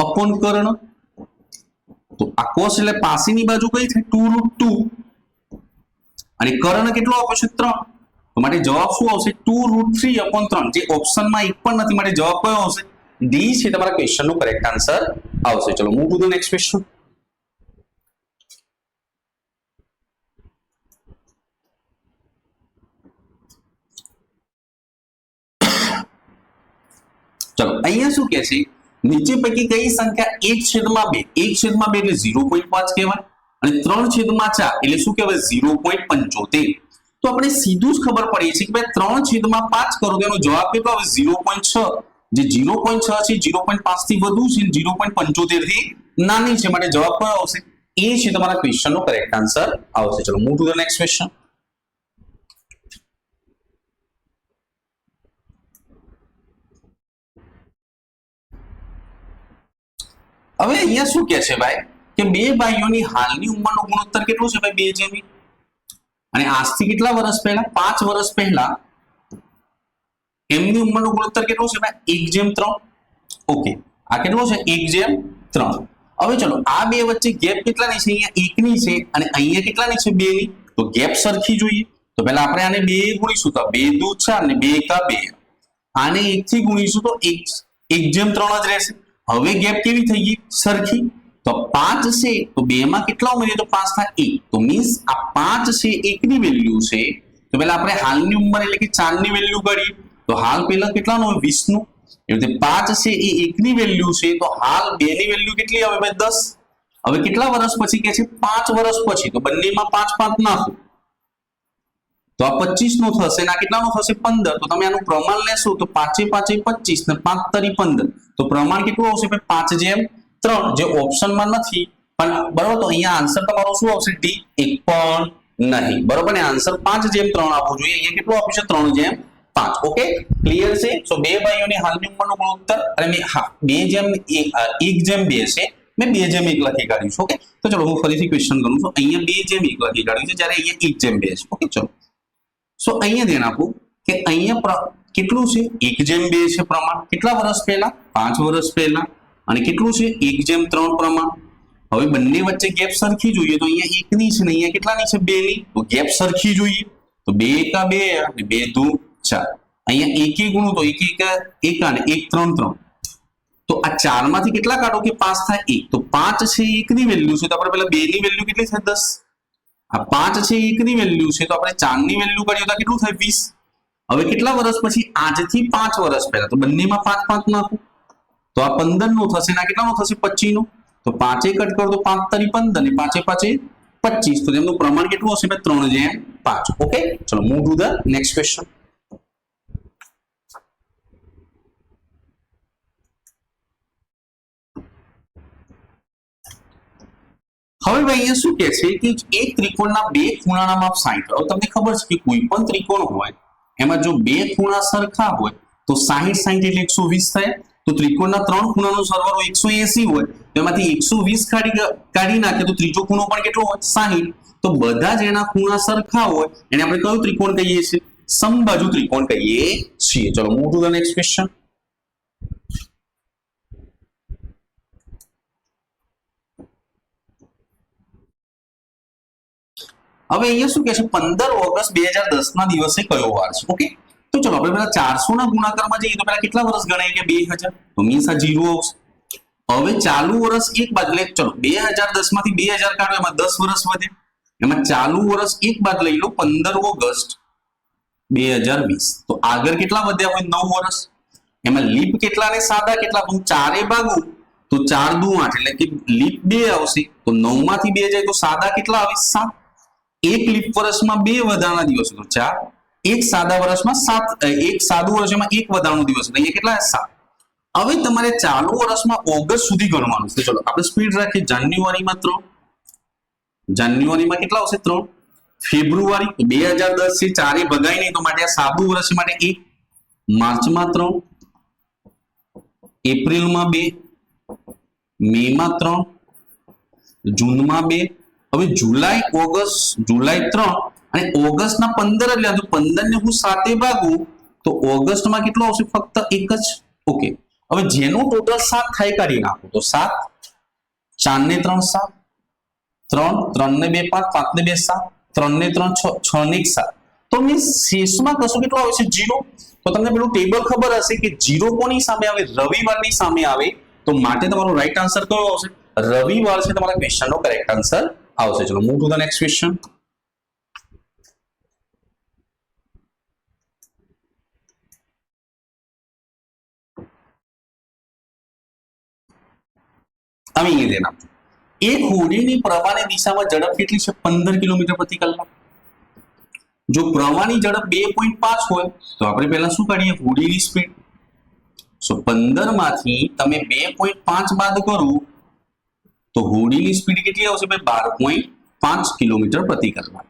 અપોન કર્ણ. તો આ cos એટલે પાસેની બાજુ કઈ થાય? 2√2 અને કર્ણ કેટલો આપ્યો છે? 3. તો માટે જવાબ શું આવશે? 2√3/3. જે ઓપ્શનમાં એક પણ નથી, માટે જવાબ કયો આવશે? ડી છે તમારા ક્વેશ્ચનનો કરેક્ટ આન્સર આવશે. ચલો move to the next question. ચલો અહીંયા શું કહે છે? નીચે પૈકી કઈ સંખ્યા 1/2? 1/2 એટલે 0.5 કહેવાય અને 3/4 એટલે શું કહેવાય? 0.75. તો આપણે સીધું જ ખબર પડી છે કે ભાઈ 3/5 કરો તો એનો જવાબ કેટલો આવે? 0.6. જે 0.6 છે 0.5 થી વધુ છે, 0.75 થી નાની છે, માટે જવાબ કયો આવશે? એ છે તમારા ક્વેશ્ચનનો કરેક્ટ આન્સર આવશે. ચલો move to the next question. હવે અહીંયા શું કહે છે ભાઈ કે બે ભાઈઓની હાલની ઉંમરનો ગુણોત્તર કેટલો છે ભાઈ? 2:1. અને આજથી કેટલા વર્ષ પહેલા? 5 વર્ષ પહેલા એમની ઉંમરનો ગુણોત્તર કેટલો છે ભાઈ? 1:3. ઓકે, આ કેટલો છે? 1:3. હવે ચલો આ બે વચ્ચે ગેપ કેટલાની છે? અહીંયા 1 ની છે અને અહીંયા કેટલાની છે? 2 ની. તો ગેપ સરખી જોઈએ તો પહેલા આપણે આને 2 ગુણીશું તો 2 દુ 4 અને 2 એકા 2. આને 1 થી ગુણીશું તો 1:3 જ રહેશે. હવે ગેપ કેવી થઈ ગઈ? સરખી. તો 5 છે તો 2 માં કેટલા ઉમેરીએ તો 5 થાય 1. તો મીન્સ આ 5 છે 1 ની વેલ્યુ છે. તો પહેલા આપણે હાલની ઉંમર એટલે કે 4 ની વેલ્યુ કરીએ તો હાલ પહેલા કેટલાનો હોય? 20 નું. એટલે 5 છે એ 1 ની વેલ્યુ છે તો હાલ 2 ની વેલ્યુ કેટલી આવે ભાઈ? 10. હવે કેટલા વર્ષ પછી કે છે? 5 વર્ષ પછી. તો બંનેમાં 5 5 નાખો તો આ 25 નો થશે ને આ કેટલાનો થશે? 15. તો તમે આનું પ્રમાણ લેશો તો 5 5 25 ને 5 તરી 15. તો પ્રમાણ કેટલું આવશે ભાઈ? 5:3. જે ઓપ્શનમાં નથી પણ બરોબર. તો અહીંયા આન્સર તમારો શું આવશે? ડી. એક પણ નહીં. બરોબર ને આન્સર 5:3 આપવો જોઈએ. અહીંયા કેટલું આપ્યું છે? 3:5. ઓકે, ક્લિયર છે? સો બે ભાઈઓની હાલની ઉંમરનો ગુણોત્તર અને મેં 1:2 છે, મેં 2:1 લખી કાઢ્યું છે. ઓકે, તો ચલો હું ફરીથી ક્વેશ્ચન કરું છું. અહીંયા 2:1 લખી કાઢ્યું છે, જ્યારે અહીંયા 1:2 છે. ઓકે, ચલો સો અહીંયા ધ્યાન આપો કે અહીંયા કેટલું છે? 1:2 છે પ્રમાણ. કેટલા વર્ષ પહેલા? 5 વર્ષ પહેલા. અને કેટલું છે? 1:3 પ્રમાણ. હવે બંને વચ્ચે ગેપ સરખી જોઈએ તો અહીંયા 1 ની છે ને અહીંયા કેટલાની છે? 2 ની. તો ગેપ સરખી જોઈએ તો 2 એકા 2 અને 2 દુ 4. અહીંયા 1 ગુણો તો 1 એકા 1 અને 1 3 3. તો આ 4 માંથી કેટલા કાઢો કે 5 થાય 1. તો 5 છે 1 ની વેલ્યુ છે તો આપણે પહેલા 2 ની વેલ્યુ કેટલી થાય? 10. આ 5 છે 1 ની વેલ્યુ છે તો આપણે 4 ની વેલ્યુ કરીએ તો કેટલું થાય? 20. હવે કેટલા વર્ષ પછી? આજથી 5 વર્ષ પહેલા. તો બંનેમાં 5 5 નાખો તો આ 15 નો થશે ને આ કેટલાનો થશે? 25 નો. તો 5 કટ કરો તો 5 તરી 15 ને 5 5 25. તો તેમનું પ્રમાણ કેટલું હશે? 3:5. ઓકે, ચલો move to the next question. હવે ભાઈ અહીંયા શું કહે છે કે એક ત્રિકોણના બે ખૂણાના માપ 60. હવે તમને ખબર છે કે કોઈ પણ ત્રિકોણ હોય એમાં જો બે ખૂણા સરખા હોય તો 60 60 એટલે 120 થાય. તો ત્રિકોણના ત્રણ ખૂણાનો સરવાળો 180 હોય તો એમાંથી 120 કાઢી નાખે તો ત્રીજો ખૂણો પણ કેટલો હોય 60. તો બધા જ એના ખૂણા સરખા હોય એને આપણે કયો ત્રિકોણ કહીએ છીએ? સમબાજુ ત્રિકોણ કહીએ છીએ. ચલો move to the next question. હવે અહીંયા શું કહે છે 15 ઓગસ્ટ 2010 ના દિવસે કયો વાર છે? ઓકે, તો ચલો આપણે પહેલા 400 ના ગુણાકારમાં જઈએ તો પહેલા કેટલા વર્ષ ગણાય કે 2000, તો મીન્સ આ 0 આવશે. હવે ચાલુ વર્ષ એક બાદ એટલે ચલો 2010 માંથી 2000 કાઢો એમાં 10 વર્ષ વધે, એમાં ચાલુ વર્ષ એક બાદ લઈ લો 15 ઓગસ્ટ 2020. તો આગળ કેટલા વધ્યા હોય? 9 વર્ષ. એમાં લીપ કેટલા ને સાદા કેટલા? તો 4 એ ભાગું તો 4 દુ 8 એટલે કે લીપ 2 આવશે. તો 9 માંથી 2 જાય તો સાદા કેટલા આવે? 7. એક લીપ વર્ષમાં 2 વધારાના દિવસો તો 4, એક સાદા વર્ષમાં 7, એક સાદું વર્ષમાં એક વધારાનો દિવસ એટલે કેટલા? 7. હવે તમારે ચાલુ વર્ષમાં ઓગસ્ટ સુધી ગણવાનું છે. ચલો આપણે સ્પીડ રાખીએ. જાન્યુઆરીમાં 3, જાન્યુઆરીમાં કેટલા આવશે? 3. ફેબ્રુઆરી 2010 છે 4 એ ભગાઈ નહીં તો માટે આ સાદું વર્ષ માટે 1. માર્ચમાં 3, એપ્રિલમાં 2, મેમાં 3, જૂનમાં 2. હવે જુલાઈ ઓગસ્ટ, જુલાઈ 3 અને ઓગસ્ટના 15 એટલે તો 15 ને હું 7 એ ભાગું તો ઓગસ્ટમાં કેટલો આવશે? ફક્ત 1 જ. ઓકે, હવે જેનું ટોટલ 7 થાય કાઢી નાખો તો 7, 4 ને 3 7, 3, 3 ને 2 5, 5 ને 2 7, 3 ને 3 6, 6 ને 1 7. તો મીન્સ શેષમાં કશું કેટલો આવે છે? 0. તો તમને પેલું ટેબલ ખબર હશે કે 0 કોની સામે આવે? રવિવારની સામે આવે. તો માટે તમારો રાઈટ આન્સર કયો આવશે? રવિવાર છે તમારા ક્વેશ્ચનનો કરેક્ટ આન્સર આવશે. ચલો move to the next question. હવે અહીંયા ધ્યાન આપજો. એક હોડીની પ્રવાહની દિશામાં ઝડપ કેટલી છે? 15 કિલોમીટર પ્રતિ કલાક. જો પ્રવાહની ઝડપ 2.5 હોય તો આપણે પહેલા શું કાઢીએ? હોડીની સ્પીડ. સો 15 માંથી તમે 2.5 બાદ કરો તો હોડીની સ્પીડ કેટલી આવશે? 12.5 કિલોમીટર પ્રતિ કલાક.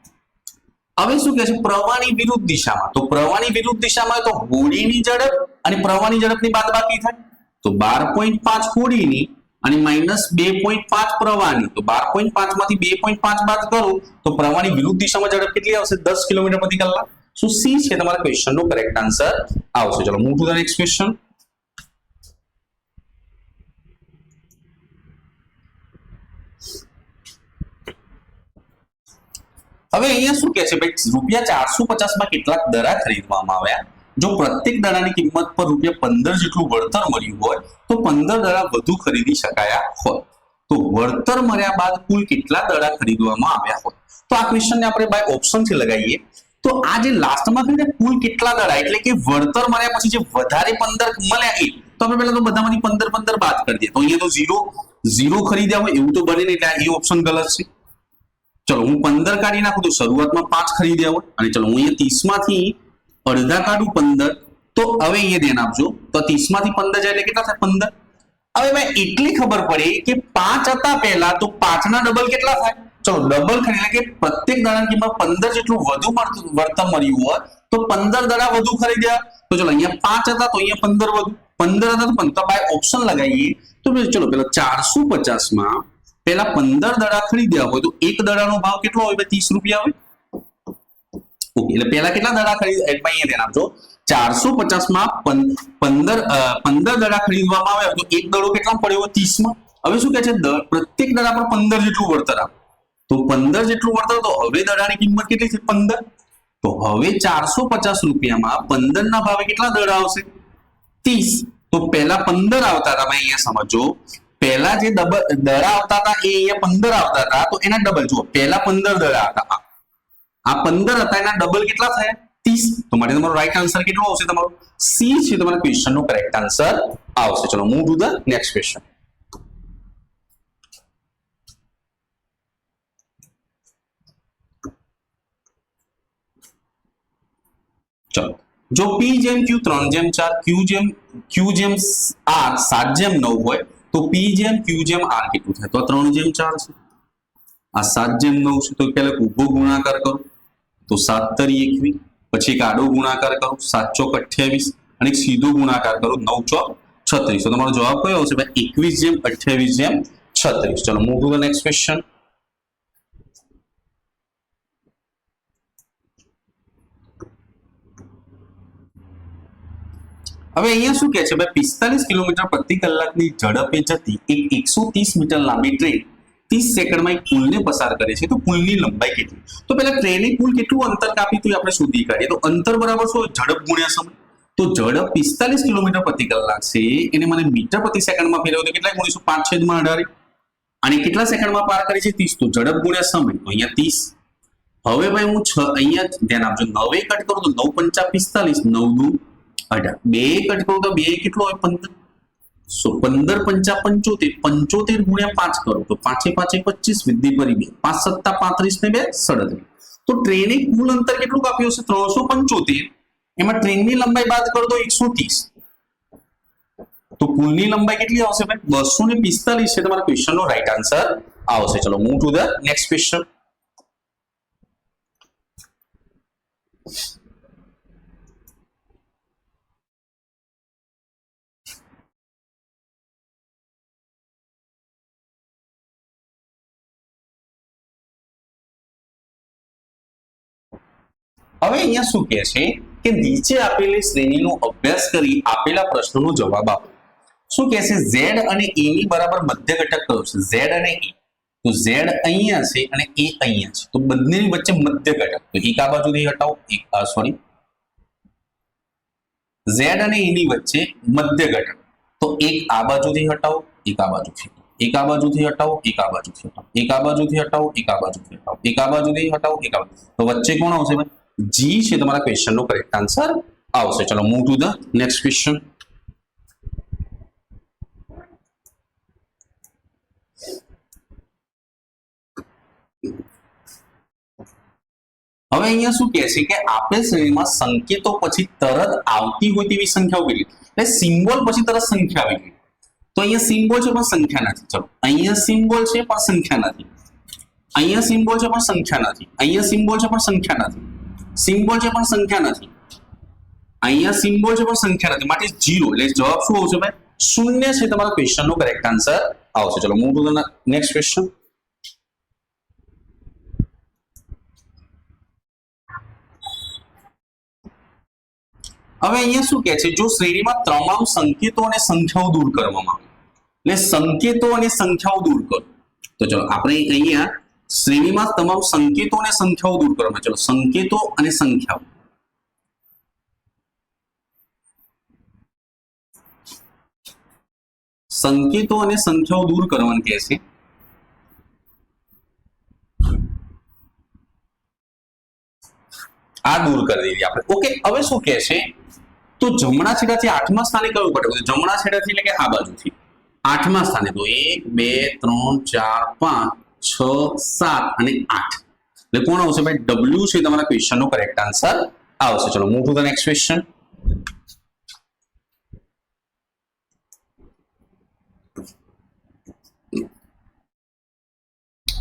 હવે શું કહે છે? પ્રવાહની વિરુદ્ધ દિશામાં. તો પ્રવાહની વિરુદ્ધ દિશામાં તો હોડીની ઝડપ અને પ્રવાહની ઝડપની બાદબાકી થાય તો 12.5 હોડીની અને -2.5 પ્રવાહની. તો 12.5 માંથી 2.5 બાદ કરો તો પ્રવાહની વિરુદ્ધ દિશામાં ઝડપ કેટલી આવશે? 10 કિલોમીટર પ્રતિ કલાક. સો સી છે તમારા ક્વેશ્ચનનો કરેક્ટ આન્સર આવશે. ચલો move to the next question. હવે અહીંયા શું કહે છે ભાઈ? રૂપિયા 450 માં કેટલાક દડા ખરીદવામાં આવ્યા. જો પ્રત્યેક દડાની કિંમત પર રૂપિયા 15 જેટલું વળતર મળ્યું હોય તો 15 દડા વધુ ખરીદી શકાયા હોય. તો વળતર મળ્યા બાદ કુલ કેટલા દડા ખરીદવામાં આવ્યા હોય? તો આ ક્વેશ્ચનને આપણે બાય ઓપ્શનથી લગાવીએ તો આ જે લાસ્ટમાં કહે કુલ કેટલા દડા એટલે કે વળતર મળ્યા પછી જે વધારે 15 મળ્યા એ તો આપણે પહેલા તો બધામાંથી 15 બાદ કરી દઈએ. તો અહીંયા તો 0 ખરીદ્યા હોય એવું તો બને નહીં એટલે એ ઓપ્શન ગલત છે. ચલો હું 15 કાઢી નાખું તો શરૂઆતમાં 5 ખરીદ્યા હોય અને ચલો હું અહીંયા 30 માંથી અડધા કાઢું 15. તો હવે અહીંયા ધ્યાન આપજો તો 30 માંથી 15 જાય એટલે કેટલા થાય? 15. હવે મેં એટલી ખબર પડી કે 5 હતા પહેલા તો 5 ના ડબલ કેટલા થાય? ચલો ડબલ ખરીદે કે પ્રત્યેક દડાની કિંમત 15 જેટલું વધુ વળતર મળ્યું હોય તો 15 દડા વધુ ખરીદ્યા. તો ચલો અહીંયા 5 હતા તો અહીંયા 15 વધુ, 15 હતા તો 15 બાય ઓપ્શન લગાવીએ તો ચલો પેલા 450 માં પેલા 15 દડા ખરીદ્યા હોય તો એક દડાનો ભાવ કેટલો હોય? 30 રૂપિયા હોય. ઓકે, એટલે પેલા કેટલા દડા ખરીદ્યા અહીંયા ધ્યાન આપજો. 450 માં 15 દડા ખરીદવામાં આવે તો એક દડો કેટલા પડ્યો? 30 માં. હવે શું કહે છે? પ્રત્યેક દડા પર 15 જેટલું વળતર આપો. તો 15 જેટલું વળતર તો હવે દડાની કિંમત કેટલી છે? 15. તો હવે 450 રૂપિયામાં 15 ના ભાવે કેટલા દડા આવશે? 30. તો પહેલા 15 આવતા હતા. અહીંયા સમજો પહેલા જે દડા આવતા હતા એ અહીંયા 15 આવતા હતા તો એના ડબલ જુઓ. પહેલા 15 દડા હતા, આ 15 હતા એના ડબલ કેટલા થયા? 30. તો માટે તમારો રાઈટ આન્સર કેટલો આવશે? તમારો સી છે તમારા ક્વેશ્ચનનો કરેક્ટ આન્સર આવશે. ચલો move to the next question. ચલો જો P જેમ Q 3/4, Q જેમ R 7/9 હોય તો P જેમ Q જેમ R કેટલું થાય? તો 3/4 છે. આ 7 જેમ 9 છે તો પહેલા ઊભો ગુણાકાર કરો તો 7 તરી 21, પછી એક આડો ગુણાકાર કરો 7 ચોક 28 અને એક સીધો ગુણાકાર કરો 9 ચોક 36. તો તમારો જવાબ કયો આવશે ભાઈ? 21 જેમ 28 જેમ 36. ચલો move to the next question. હવે અહીંયા શું કહે છે ભાઈ? 45 કિલોમીટર પ્રતિ કલાકની ઝડપે જતી એક 130 મીટર લાંબી ટ્રેન 30 સેકન્ડમાં એક પુલને પસાર કરે છે, તો પુલની લંબાઈ કેટલી? તો પહેલા ટ્રેને કુલ કેટલું અંતર કાપ્યું તો આપણે શોધી કાઢીએ. તો અંતર બરાબર શું? ઝડપ ગુણ્યા સમય. તો ઝડપ 45 કિલોમીટર પ્રતિ કલાક છે, એને મને મીટર પ્રતિ સેકન્ડમાં ફેરવ્યો તો કેટલા ગુણીશું? 5/18. અને કેટલા સેકન્ડમાં પાર કરી છે? 30. તો ઝડપ ગુણ્યા સમય, તો અહીંયા 30. હવે ભાઈ હું અહીંયા ધ્યાન આપજો, 9 કટ કરું તો 9 × 5 = 45, 9 × 2 18. 2 કટ કરું તો 2 કેટલો હોય? 15. 15 × 5 = 75. 75 ગુણ્યા 5 કરો તો 5 × 5 = 25, વિધિ કરી 2, 5 × 7 = 35 ને 2 = 37. તો ટ્રેને કુલ અંતર કેટલું કાપ્યું હશે? 375. એમાં ટ્રેનની લંબાઈ બાદ કરો તો 130. તો કુલની લંબાઈ કેટલી આવશે ભાઈ? 245 છે. તમારા ક્વેશ્ચનનો રાઈટ આન્સર આવશે. ચલો move to the next question. હવે અહીંયા શું કહે છે કે નીચે આપેલી શ્રેણીનો અભ્યાસ કરી આપેલા પ્રશ્નનો જવાબ આપો. શું કહે છે? Z અને A ની બરાબર મધ્ય ઘટક કયો છે? Z અને A. તો Z અહીંયા છે અને A અહીંયા છે, તો બંનેની વચ્ચે મધ્ય ઘટક. તો એક આ બાજુથી હટાવો, Z અને A ની વચ્ચે મધ્ય ઘટક. તો એક આ બાજુથી હટાવો, એક આ બાજુથી, એક આ બાજુથી હટાવો, એક આ બાજુથી હટાવો, એક આ બાજુથી હટાવો, એક આ બાજુથી હટાવો, એક આ બાજુથી હટાવો, એક આ બાજુ. તો વચ્ચે કોણ આવશે ભાઈ? G છે તમારા ક્વેશ્ચનનો કરેક્ટ આન્સર આવશે. ચલો move to the next question. હવે અહીંયા શું કહે છે કે આપેલ શ્રેણીમાં સંકેતો પછી તરત આવતી હોય તેવી સંખ્યાઓ કેટલી? એટલે સિમ્બોલ પછી તરત સંખ્યા આવી ગઈ. તો અહીંયા સિમ્બોલ છે પણ સંખ્યા નથી. ચલો અહીંયા સિમ્બોલ છે પણ સંખ્યા નથી, અહીંયા સિમ્બોલ છે પણ સંખ્યા નથી, અહીંયા સિમ્બોલ છે પણ સંખ્યા નથી, સિમ્બોલ છે પણ સંખ્યા નથી, અહીંયા સિમ્બોલ છે પણ સંખ્યા નથી, માટે 0. એટલે જવાબ શું આવશે ભાઈ? 0 છે તમારા ક્વેશ્ચનનો કરેક્ટ આન્સર આવશે. ચલો move to the next question. હવે અહીંયા શું કહે છે? જો શ્રેણીમાં તમામ સંકેતો અને સંખ્યાઓ દૂર કરવામાં આવે, એટલે સંકેતો અને સંખ્યાઓ દૂર કરો. તો ચલો આપણે અહીંયા શ્રેણીમાં તમામ સંકેતો અને સંખ્યાઓ દૂર કરવામાં. ચલો સંકેતો અને સંખ્યાઓ. સંકેતો અને સંખ્યાઓ દૂર કરવાનું કહે છે. આ દૂર કરી દીધી આપણે. ઓકે, હવે શું કહે છે? તો જમણા છેડાથી 8મા સ્થાને કયું ઘટક? જમણા છેડાથી એટલે કે આ બાજુથી 8મા સ્થાને. તો 1 2 3 4 5 6 7 અને 8. એટલે કોણ આવશે ભાઈ? W છે તમારા ક્વેશ્ચનનો કરેક્ટ આન્સર આવશે. ચલો move to the next question.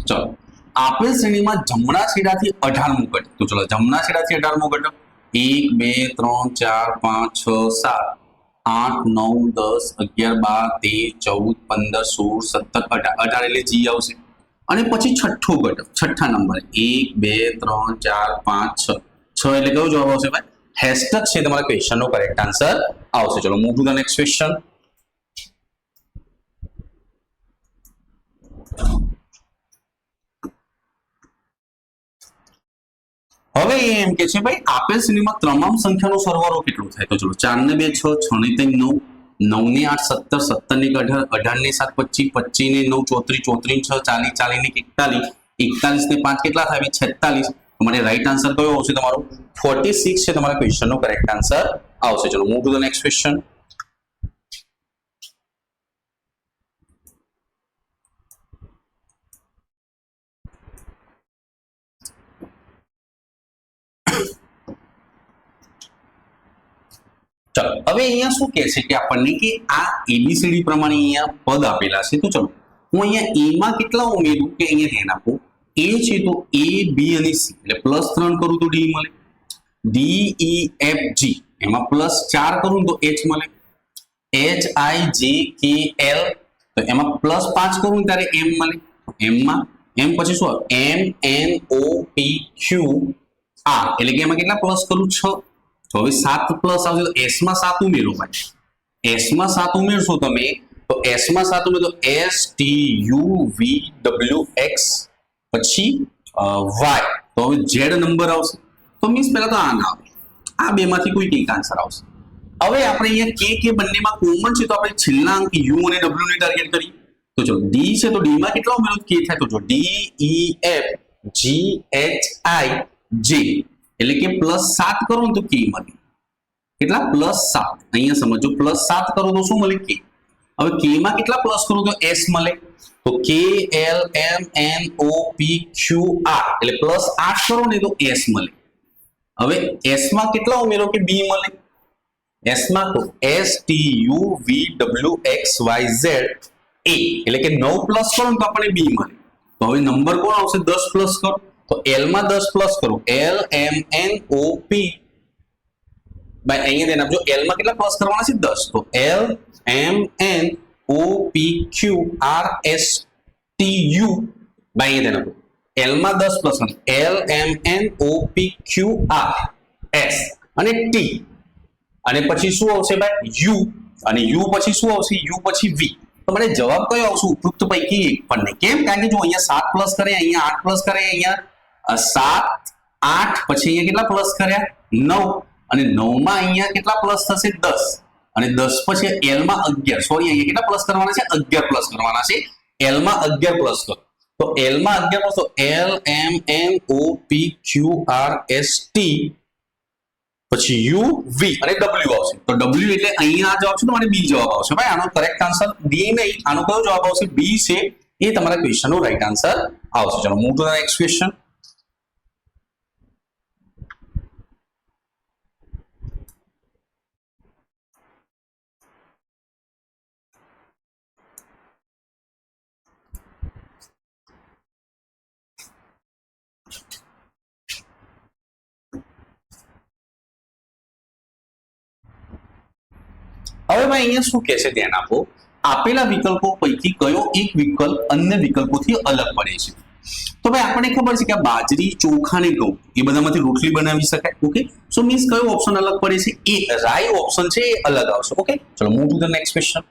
ચલો આપેલ શ્રેણીમાં જમણા છેડાથી 18મું ઘટક. તો ચલો જમણા છેડાથી 18મું ઘટક 1 2 3 4 5 6 7 8 9 10 11 12 13 14 15 16 17 18 એટલે G આવશે. અને પછી છઠ્ઠો ઘટક, છઠ્ઠા નંબર 1 2 3 4 5 6 6 એટલે કયો જવાબ આવશે ભાઈ? હેશટેગ છે તમારા ક્વેશ્ચનનો કરેક્ટ આન્સર આવશે. ચલો move to the next question. હવે એમ કે છે ભાઈ આપેલ શ્રેણીમાં તમામ સંખ્યાનો સરવાળો કેટલો થાય? તો ચલો 4 ને 2 6, 6 ને 3 9, 9 ને 8 17, 17 ને 18, 18 ને 7 25, 25 ને 9 34, 34 ને 6 40, 40 ને 41, 41 ને 5 કેટલા થાય? 46. તમારે રાઈટ આન્સર કયો આવશે તમારો? 46 છે તમારા ક્વેશ્ચનનો કરેક્ટ આન્સર આવશે. ચલો move to the next question. ચલો હવે અહીંયા શું કહે છે કે આપણને કે આ ABCD પ્રમાણે અહીંયા પદ આપેલા છે. તો ચલો હું અહીંયા A માં કેટલા ઉમેરું કે અહીંયા ધ્યાન આપું એ છે તો એ બી અને સી એટલે પ્લસ 3 કરું તો ડી મળે, ડી ઈ એફ જી એમાં પ્લસ 4 કરું તો એચ મળે, એચ આઈ જે કે એલ તો એમાં પ્લસ 5 કરું ત્યારે એમ મળે, એમ માં એમ પછી શું એમ N O P Q R એટલે કે એમાં કેટલા પ્લસ કરું 6 તો હવે 7 પ્લસ આવશે તો એસ માં 7 ઉમેરો ભાઈ, એસ માં 7 ઉમેરશો તમે તો એસ માં 7 ઉમેરો તો S T U V W X પછી વાય તો હવે ઝેડ નંબર આવશે તો મીન્સ પહેલા તો આ ના આવે, આ બે માંથી કોઈ એક આન્સર આવશે। હવે આપણે અહીંયા કે બંનેમાં કોમન છે તો આપણે છેલ્લા અંક યુ અને ડબલ્યુ ને ટાર્ગેટ કરીએ તો જો ડી છે તો ડી માં કેટલા ઉમેરો કે થાય તો જો D E F G H I J એટલે કે પ્લસ 7 કરો તો કે મળે, કેટલા પ્લસ 7 અહીંયા સમજો પ્લસ 7 કરો તો શું મળે કે, હવે કે માં કેટલા પ્લસ કરો તો એસ મળે તો કે L M N O P Q R એટલે પ્લસ 8 કરો ને તો એસ મળે, હવે એસ માં કેટલા ઉમેરો કે બી મળે, એસ માં તો S T U V W X Y Z એ એટલે કે 9 પ્લસ કરો તો આપણને બી મળે, તો હવે નંબર કોણ આવશે 10 પ્લસ કરો તો એલ માં 10 પ્લસ કરો એલ એમ એન ઓ પી ભાઈ અહીંયા ધ્યાન આપજો એલ માં કેટલા પ્લસ કરવાના છે 10 તો L M N O P Q R S T U ભાઈ અહીંયા ધ્યાન આપજો એલ માં 10 plus L M N O P Q R S અને ટી અને પછી શું આવશે ભાઈ યુ અને યુ પછી શું આવશે યુ પછી વી તો મને જવાબ કયો આવશે ઉપરોક્ત પૈકી એક પણ નહીં, કેમ કારણ કે જો અહીંયા 7 પ્લસ કરે અહીંયા 8 પ્લસ કરે અહીંયા 7 8 પછી અહીંયા કેટલા પ્લસ કર્યા 9 અને 9 માં અહીંયા કેટલા પ્લસ થશે 10 અને 10 પછી એલ માં 11 સોરી અહીંયા કેટલા પ્લસ કરવાના છે 11 પ્લસ કરવાના છે, એલ માં 11 પ્લસ કરો તો એલ માં 11 પ્લસ તો L M N O P Q R S T પછી યુ વી અને ડબલ્યુ આવશે તો ડબલ્યુ એટલે અહીંયા આ જવાબ છે તો મને બી જવાબ આવશે ભાઈ, આનો કરેક્ટ આન્સર ડી નહીં, આનો કયો જવાબ આવશે બી છે એ તમારા ક્વેશ્ચનનો રાઈટ આન્સર આવશે। ચલો move to the next question. હવે ભાઈ અહીંયા શું કહે છે ધ્યાન આપો, આપેલા વિકલ્પો પૈકી કયો એક વિકલ્પ અન્ય વિકલ્પોથી અલગ પડે છે તો ભાઈ આપણને ખબર છે કે બાજરી ચોખા ને ઘઉં એ બધામાંથી રોટલી બનાવી શકાય, ઓકે સો મીન્સ કયો ઓપ્શન અલગ પડે છે એ રાઈટ ઓપ્શન છે એ અલગ આવશે, ઓકે ચલો move to the next question.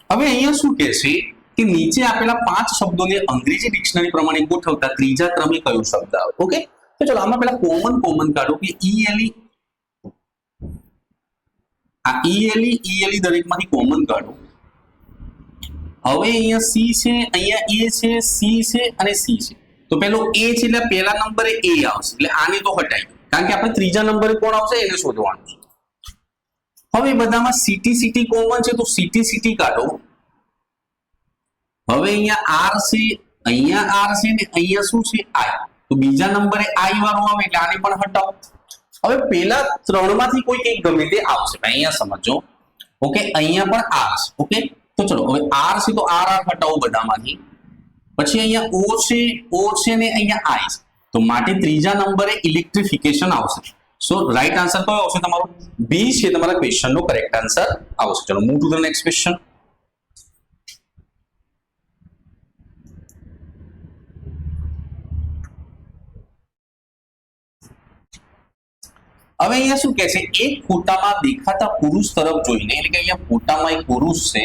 હવે અહીંયા શું કહે છે કે નીચે આપેલા 5 શબ્દોને અંગ્રેજી ડિક્શનરી પ્રમાણે ગોઠવતા ત્રીજા ક્રમે કયો શબ્દ આવે, ઓકે તો ચલો આમાં પહેલા કોમન કાઢો કે ઈએલઈ આ ઈએલઈ દરેકમાંથી કોમન કાઢો। હવે અહીંયા સી છે અહીંયા એ છે સી છે અને સી છે તો પેલો એ છે એટલે પહેલા નંબરે એ આવશે એટલે આને તો હટાઈ દો કારણ કે આપણે ત્રીજા નંબરે કોણ આવશે એને શોધવાનું છે। હવે બધામાં સીટી કોમન છે તો સીટી કાઢો, હવે અહીંયા આર છે અહીંયા આર છે ને અહીંયા શું છે આઈ તો બીજા નંબરે આઈ વાળું આવે એટલે આને પણ હટાવો। હવે પેલા ત્રણમાંથી કોઈ એક ગમે તે આવશે અહીંયા સમજો, ઓકે અહીંયા પણ આર છે, ઓકે તો ચલો હવે આર છે તો આર હટાવો બધામાંથી, પછી અહીંયા ઓ છે ને અહીંયા આઈ છે તો માટે ત્રીજા નંબરે ઇલેક્ટ્રિફિકેશન આવશે, સો રાઈટ આન્સર કયો આવશે તમારો બી છે તમારા ક્વેશ્ચનનો કરેક્ટ આન્સર આવશે। ચલો move to the next question. હવે અહીંયા શું કહે છે એક ફોટામાં દેખાતા પુરુષ તરફ જોઈને એટલે કે અહીંયા ફોટામાં એક પુરુષ છે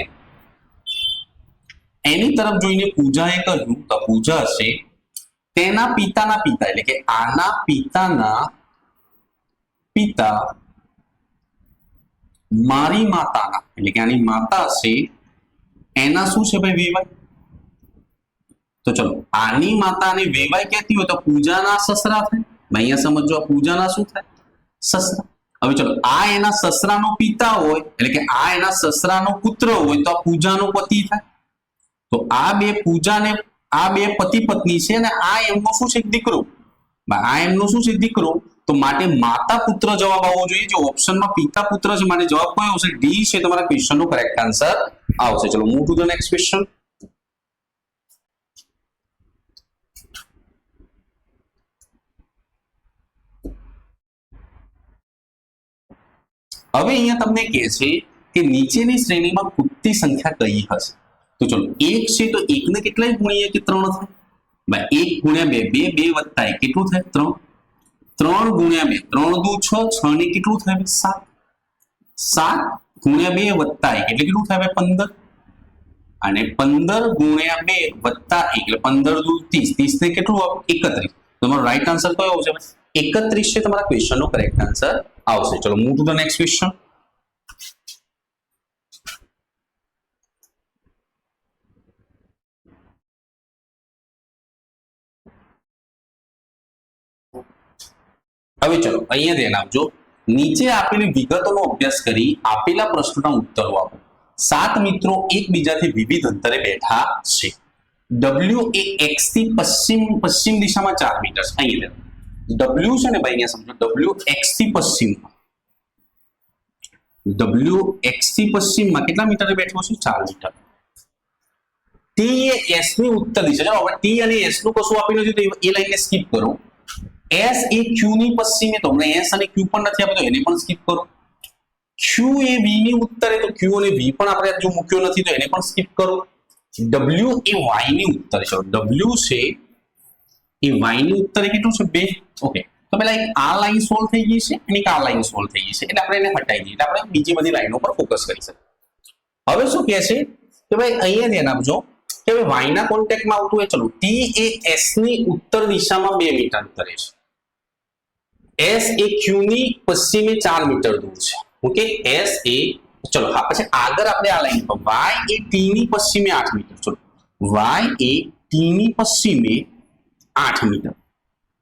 એની તરફ જોઈને પૂજાએ કહ્યું તો પૂજા છે તેના પિતાના પિતા એટલે કે આના પિતાના પિતા મારી માતાના એટલે કે આની માતા છે એના શું છે ભાઈ વેવાય, તો ચલો આની માતા અને વેવાય કહેતી હોય તો પૂજાના સસરા થાય, અહીંયા સમજો પૂજાના શું થાય સસરા। હવે ચલો આ એના સસરાનો પિતા હોય એટલે કે આ એના સસરાનો પુત્ર હોય તો પૂજાનો પતિ થાય, તો આ બે પૂજાને આ બે પતિ પત્ની છે અને આ એમનો શું છે દીકરો, આ એમનો શું છે દીકરો તો માટે માતા પુત્ર જવાબ આવવો જોઈએ, જે ઓપ્શનમાં પિતા પુત્ર છે માટે જવાબ કયો આવશે? ડી છે તમારા ક્વેશ્ચનનો કરેક્ટ આન્સર આવશે. ચલો move to the next question. હવે અહીંયા તમને કહે છે કે નીચેની શ્રેણીમાં ખૂટતી સંખ્યા કઈ હશે? તો ચલો 1 છે તો 1 ને કેટલાય ગુણીએ કે 3 થાય? ભાઈ 1 ગુણ્યા 2 2 વત્તા 1 કેટલું થાય? 3. 3 ગુણ્યા 2 3 દુ 6 6 ને કેટલું થાય? 7. 7 ગુણ્યા 2 વત્તા 1 એટલે કેટલું થાય? 15. અને 15 ગુણ્યા 2 વત્તા 1 એટલે 15 દુ 30 30 ને કેટલું આવે? 31. તમારો રાઈટ આન્સર કયો આવશે? 31 છે તમારા ક્વેશ્ચનનો કરેક્ટ આન્સર આવશે. ચલો move to the next question. હવે ચલો અહીંયા ધ્યાન આપજો. નીચે આપેલી વિગતોનો અભ્યાસ કરી આપેલા પ્રશ્નોના ઉત્તરો આપો. 7 મિત્રો એકબીજાથી વિવિધ અંતરે બેઠા છે. W એ x થી પશ્ચિમ દિશામાં 4 મીટર છે. અહીંયા W છે ને ભાઈ, અહીંયા સમજો. W x થી પશ્ચિમમાં, W x થી પશ્ચિમમાં કેટલા મીટરે બેઠો છે? 4 મીટર. T એ S ની ઉત્તર દિશા. ચલો હવે T અને S નું કશું આપેલું છે તો એ લાઈનને સ્કીપ કરો. S એ Q ની પશ્ચિમે, તો અમને S અને Q પણ નથી આપ્યો તો એને પણ સ્કીપ કરો. Q એ V ની ઉત્તરે, તો Q અને V પણ આપણે જો મૂક્યો નથી તો એને પણ સ્કીપ કરો. W એ Y ની ઉત્તરે છે. W છે એ Y ની ઉત્તરે કેટલું છે? 2. ઓકે, તો પેલા એક આ લાઈન સોલ્વ થઈ ગઈ છે અને એક આ લાઈન સોલ્વ થઈ ગઈ છે એટલે આપણે એને હટાવી દઈએ એટલે આપણે બીજી બધી લાઈનો પર ફોકસ કરી શકીએ. હવે શું કહે છે કે ભાઈ અહીંયા ધ્યાન આપજો કે ભાઈ Y ના કોન્ટેક્ટમાં આવતું હોય. ચલો T એ S ની ઉત્તર દિશામાં 2 મીટર અંતરે છે. S એ Q ની પશ્ચિમે 4 મીટર દૂર છે. ઓકે, S એ ચલો હા પછી આગળ આપણે આ લાઈન પર Y એ T ની પશ્ચિમે 8 મીટર. ચલો Y એ T ની પશ્ચિમે 8 મીટર.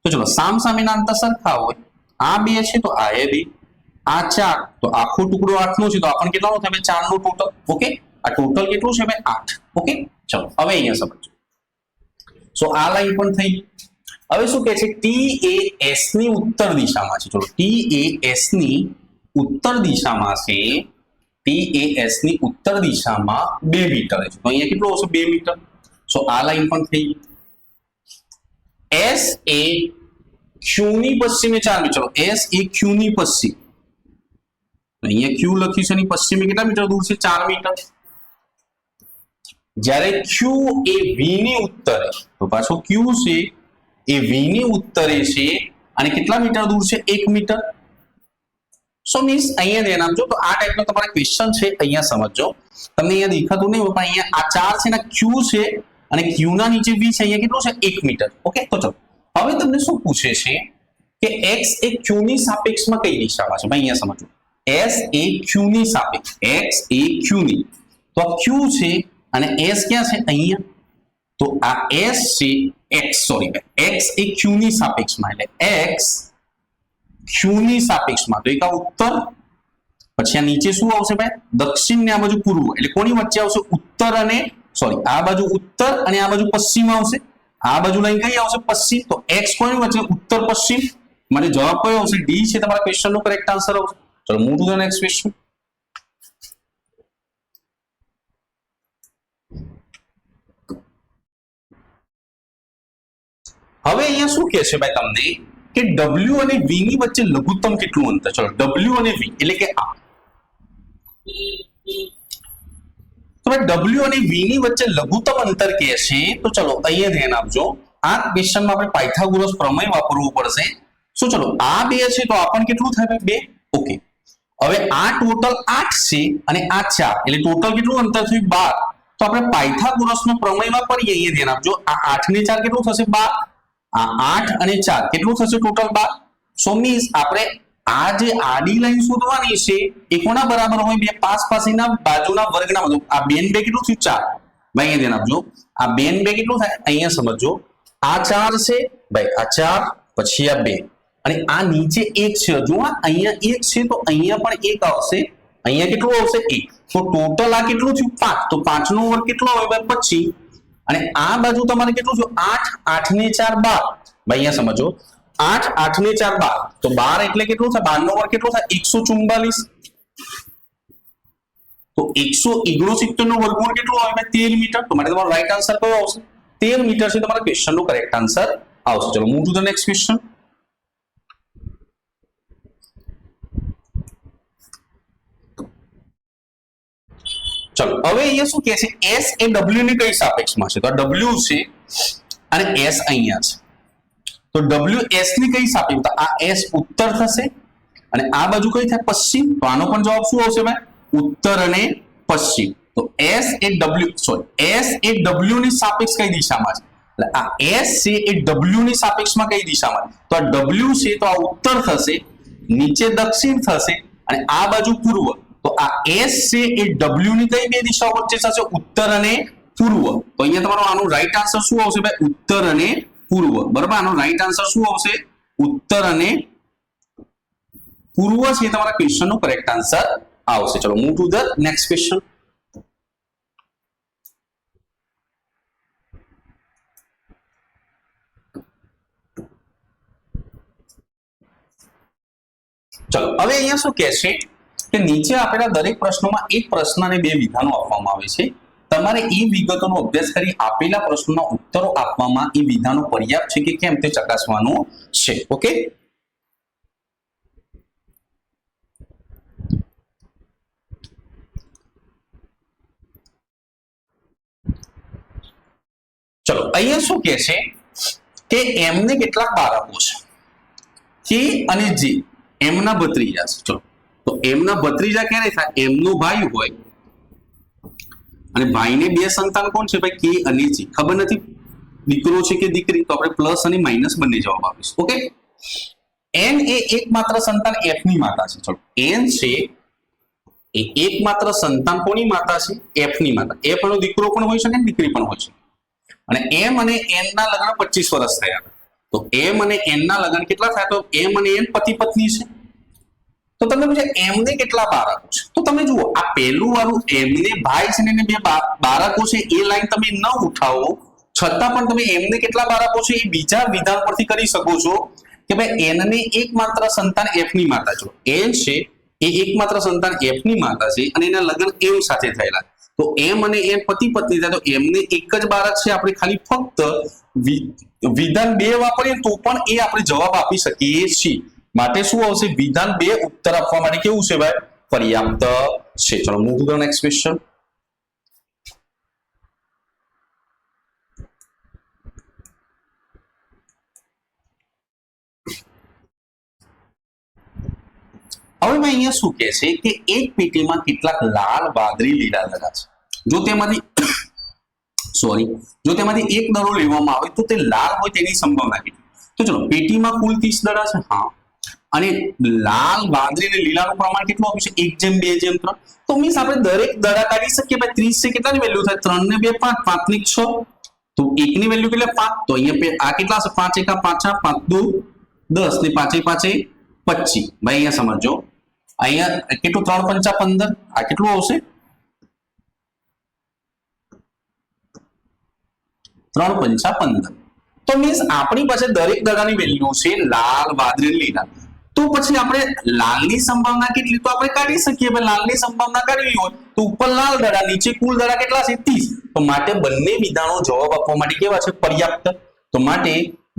તો ચલો સામસામેના અંતર સરખા હોય. આ 2 છે તો આ 2, આ 4 તો આખો ટુકડો 8 નો છે તો આપણને કેટલાનો થાય? 4 નો ટોટલ. ઓકે, આ ટોટલ કેટલું છે? 8. ઓકે, ચલો હવે અહીંયા સમજો. સો આ લાઈન પણ થઈ. હવે શું કહે છે? T એ S ની ઉત્તર દિશામાં છે. ચલો T એ S ની ઉત્તર દિશામાં છે. T એ S ની ઉત્તર દિશામાં 2 મીટર છે. તો અહીંયા કેટલું હશે? 2 મીટર. સો આ લાઈન પણ થઈ. S એ Q ની પશ્ચિમે 4 મીટર. S એ Q ની પશ્ચિમ, અહીંયા Q લખ્યું છે એની પશ્ચિમે કેટલા મીટર દૂર છે? 4 મીટર. જ્યારે Q એ V ની ઉત્તરે, તો પાછો Q છે એ V ની ઉત્તરે છે અને કેટલા મીટર દૂર છે? 1 મીટર. સો મીન્સ અહીંયા ધ્યાન આપજો. તો આ ટાઈપનો તમારો ક્વેશ્ચન છે, અહીંયા સમજો. તમને અહીંયા દેખાતું નહીં પણ અહીંયા આ 4 છે ને Q છે અને Q ના નીચે V છે. અહીંયા કેટલું છે? 1 મીટર. ઓકે, તો ચલો હવે તમને શું પૂછે છે કે x એ Q ની સાપેક્ષમાં કઈ દિશામાં છે? ભાઈ અહીંયા સમજો. S એ Q ની સાપેક્ષ, x એ Q ની, તો આ Q છે અને S ક્યાં છે? અહીંયા. તો આ S છે x, સોરી x એ Q ની સાપેક્ષમાં, એટલે x Q ની સાપેક્ષમાં, તો એક આ ઉત્તર, પછી આ નીચે શું આવશે ભાઈ? દક્ષિણ ને આ બાજુ પૂર્વ, એટલે કોની વચ્ચે આવશે? ઉત્તર અને સોરી આ બાજુ ઉત્તર અને આ બાજુ પશ્ચિમ આવશે. આ બાજુ લાઈન કઈ આવશે? પશ્ચિમ. તો x કોની વચ્ચે? ઉત્તર પશ્ચિમ. મને જવાબ કયો આવશે? ડી છે તમારા ક્વેશ્ચનનો કરેક્ટ આન્સર આવશે. ચલો move to the next question. હવે અહીંયા શું કહે છે ભાઈ તમને કે W અને V ની વચ્ચે લઘુત્તમ કેટલું અંતર? ચલો W અને V એટલે કે આ, તો ભાઈ W અને V ની વચ્ચે લઘુત્તમ અંતર કહે છે. તો ચલો અહીંયા ધ્યાન આપજો. આ ક્વેશ્ચનમાં આપણે પાયથાગોરસ પ્રમેય વાપરવું પડશે. શું ચલો આ 2 છે તો આ પણ કેટલું થાય? 2. ઓકે, હવે આ ટોટલ 8 છે અને આ 4 એટલે ટોટલ કેટલું અંતર થયું? 12. તો આપણે પાયથાગોરસનો પ્રમેય વાપરીએ. અહીંયા ધ્યાન આપજો. આ 8 ને 4 કેટલું થશે? 12. આ 8 અને 4 કેટલું થશે? ટોટલ 12. સો મીન્સ આપણે આ જે આડી લાઈન શોધવાની છે એ કોના બરાબર હોય? 2 પાસના બાજુના વર્ગના. મતલબ આ 2 ને 2 કેટલું થયું? 4. ભાઈ અહીંયા ધ્યાન આપજો. આ 2 ને 2 કેટલું થાય? અહીંયા સમજો. આ 4 છે ભાઈ, આ 4 પછી આ 2 અને આ નીચે 1 છે. જો અહીંયા 1 છે તો અહીંયા પણ 1 આવશે. અહીંયા કેટલું આવશે? 1. તો ટોટલ આ કેટલું થયું? 5. તો 5 નો વર્ગ કેટલો આવે ભાઈ? 25. અને આ બાજુ તમારે કેટલું થયું? 8. 8 ને 4 12. ભાઈ અહીંયા સમજો. 8 8 ને 4 12 તો 12 એટલે કેટલું થાય 12 નો વર્ગ કેટલો થાય 144 તો 169 નો વર્ગમૂળ કેટલો આવે 13 મીટર તો માટે તમારો રાઈટ આન્સર કયો આવશે 13 મીટર છે તમારા ક્વેશ્ચન નો કરેક્ટ આન્સર આવશે ચલો move to the next question ચલો હવે અહીંયા શું કહે છે s એ w ની કઈ સાપેક્ષમાં છે તો આ w છે અને s અહીંયા છે તો w s ની કઈ સાપેક્ષ આ s ઉત્તર થશે અને આ બાજુ કઈ થાય પશ્ચિમ તો આનો પણ જવાબ શું આવશે ભાઈ ઉત્તર અને પશ્ચિમ તો s એ w ની સાપેક્ષ કઈ દિશામાં છે એટલે આ s છે એ w ની સાપેક્ષમાં કઈ દિશામાં તો આ w છે તો આ ઉત્તર થશે નીચે દક્ષિણ થશે અને આ બાજુ પૂર્વ તો આ s છે એ w ની કઈ બે દિશાઓ વચ્ચે થશે ઉત્તર અને પૂર્વ તો અહીંયા તમારો આનો રાઈટ આન્સર શું આવશે ભાઈ ઉત્તર અને પૂર્વ બરાબર આનો રાઈટ આન્સર શું આવશે ઉત્તર અને પૂર્વ છે તમારા ક્વેશ્ચન નો કરેક્ટ આન્સર આવશે ચલો move to the next question ચલો હવે અહીંયા શું કહે છે કે નીચે આપેલા દરેક પ્રશ્નોમાં એક પ્રશ્ન અને બે વિધાનો આપવામાં આવે છે તમારે એ વિગતોનો અભ્યાસ કરી આપેલા પ્રશ્નોના ઉત્તરો આપવામાં એ વિધાનો પર્યાપ્ત છે કે કેમ તે ચકાસવાનું છે ઓકે ચલો અહીંયા શું કહે છે કે એમને કેટલાક બાળકો છે કે અને જે એમના ભત્રીજા છે ચલો તો એમના ભત્રીજા ક્યારે થાય એમનો ભાઈ હોય અને ભાઈને બે સંતાન કોણ છે ભાઈ કે અને જે ખબર નથી દીકરો છે કે દીકરી તો આપણે પ્લસ અને માઇનસ બંને જવાબ આપીશું ઓકે n એ એકમાત્ર સંતાન f ની માતા છે ચલો n છે એ એકમાત્ર સંતાન કોની માતા છે f ની માતા f નો દીકરો પણ હોઈ શકે દીકરી પણ હોઈ શકે અને m અને n ના લગ્ન 25 વર્ષ થયા તો m અને n ના લગ્ન કેટલા થયા તો m અને n પતિ પત્ની છે તો તમને પૂછે m ને કેટલા બાળકો છે તો તમે જુઓ આ પહેલું વાળું m ને ભાઈ છે ને બે બાળકો છે એ લાઈન તમે ન ઉઠાવો છતાં પણ તમે m ને કેટલા બાળકો છે એ બીજા વિધાન પરથી કરી શકો છો કે ભાઈ n ને એકમાત્ર સંતાન f ની માતા છો n છે એ એકમાત્ર સંતાન f ની માતા છે અને એના લગ્ન m સાથે થયેલા તો m અને n પતિ પત્ની થાય તો m ને એક જ બાળક છે આપણે ખાલી ફક્ત વિધાન 2 વાપરીએ તો પણ એ આપણે જવાબ આપી શકીએ છીએ માટે શું આવશે વિધાન 2 ઉત્તર આપવા માટે કેવું છે ભાઈ પર્યાપ્ત છે ચલો move to the next question હવે મેં અહીંયા શું કહે છે કે એક પેટીમાં કેટલાક લાલ વાદળી લીલા દડા છે જો તેમાંથી એક દડો લેવામાં આવે તો તે લાલ હોય તેની સંભાવના કેટલી તો ચલો પેટીમાં કુલ 30 દડા છે હા અને લાલ વાદળી અને લીલાનું પ્રમાણ કેટલું આપ્યું છે 1:2:3 તો મીન્સ આપણે દરેક દડા કાઢી શકીએ ભાઈ 30 છે કેટલાની વેલ્યુ થાય 3 ને 2 5 5 ને 6 તો 1 ની વેલ્યુ કેટલે 5 તો અહીંયા આ કેટલા છે 5 1 5 5 2 10 ને 5 5 25 ભાઈ અહીંયા સમજો અહીંયા કેટલું 3 5 15 આ કેટલું આવશે 3 5 15 તો મીન્સ આપણી પાસે દરેક દડાની વેલ્યુ છે લાલ વાદળી લીલા તો પછી આપણે લાલની સંભાવના કેટલી તો આપણે કાઢી શકીએ ભાઈ લાલની સંભાવના કાઢવી હોય તો ઉપર લાલ દડા નીચે કુલ દડા કેટલા છે 30 તો માટે બંને વિધાનો જવાબ આપવા માટે કેવા છે પર્યાપ્ત તો માટે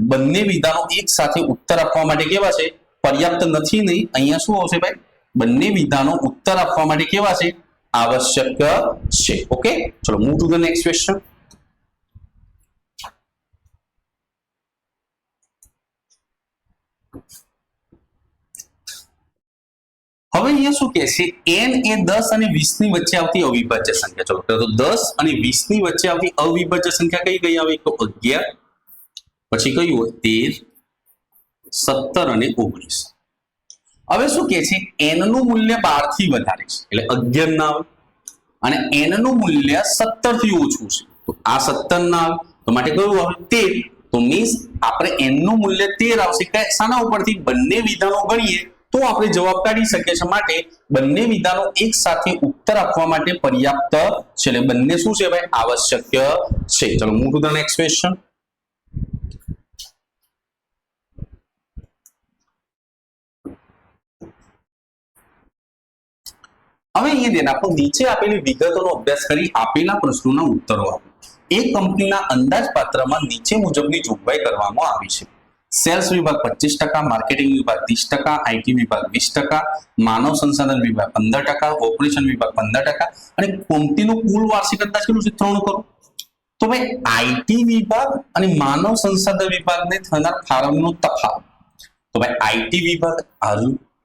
બંને વિધાનો એક સાથે ઉત્તર આપવા માટે કેવા છે પર્યાપ્ત નથી નહીં અહીંયા શું આવશે ભાઈ બંને વિધાનો ઉત્તર આપવા માટે કેવા છે આવશ્યક છે ઓકે ચલો move to the next question હવે અહીંયા શું કહે છે n એ 10 અને 20 ની વચ્ચે આવતી અવિભાજ્ય સંખ્યા ચલો તો 10 અને 20 ની વચ્ચે આવતી અવિભાજ્ય સંખ્યા કઈ કઈ આવે તો 11 પછી કયું હોય 13 17 અને 19 હવે શું કહે છે n નું મૂલ્ય 12 થી વધારે છે એટલે 11 ના આવે અને n નું મૂલ્ય 17 થી ઓછું છે તો આ 17 ના આવે તો માટે કયું આવે 13 તો મીન્સ આપણે n નું મૂલ્ય 13 આવશે કે શાના ઉપરથી બંને વિધાનો ગણીએ તો આપણે જવાબ કાઢી શકીએ છીએ માટે બંને વિધાનો એક સાથે ઉત્તર આપવા માટે પર્યાપ્ત છે એટલે બંને શું છે ભાઈ આવશ્યક છે ચલો move to the next question હવે અહીંયા ધ્યાન આપો, નીચે આપેલી વિગતોનો અભ્યાસ કરી આપેલા પ્રશ્નોના ઉત્તરો આપો. એક કંપનીના અંદાજપત્રમાં નીચે મુજબની જોગવાઈ કરવામાં આવી છે. સેલ્સ વિભાગ 25%, માર્કેટિંગ વિભાગ 30%, આઈટી વિભાગ 20%, માનવ સંસાધન વિભાગ 15%, ઓપરેશન વિભાગ 15% અને કંપનીનું કુલ વાર્ષિક અંદાજ કેટલું છે? 3 કરોડ. તો ભાઈ આઈટી વિભાગ અને માનવ સંસાધન વિભાગને થનાર ફાળવણીનો તફાવત, તો ભાઈ આઈટી વિભાગ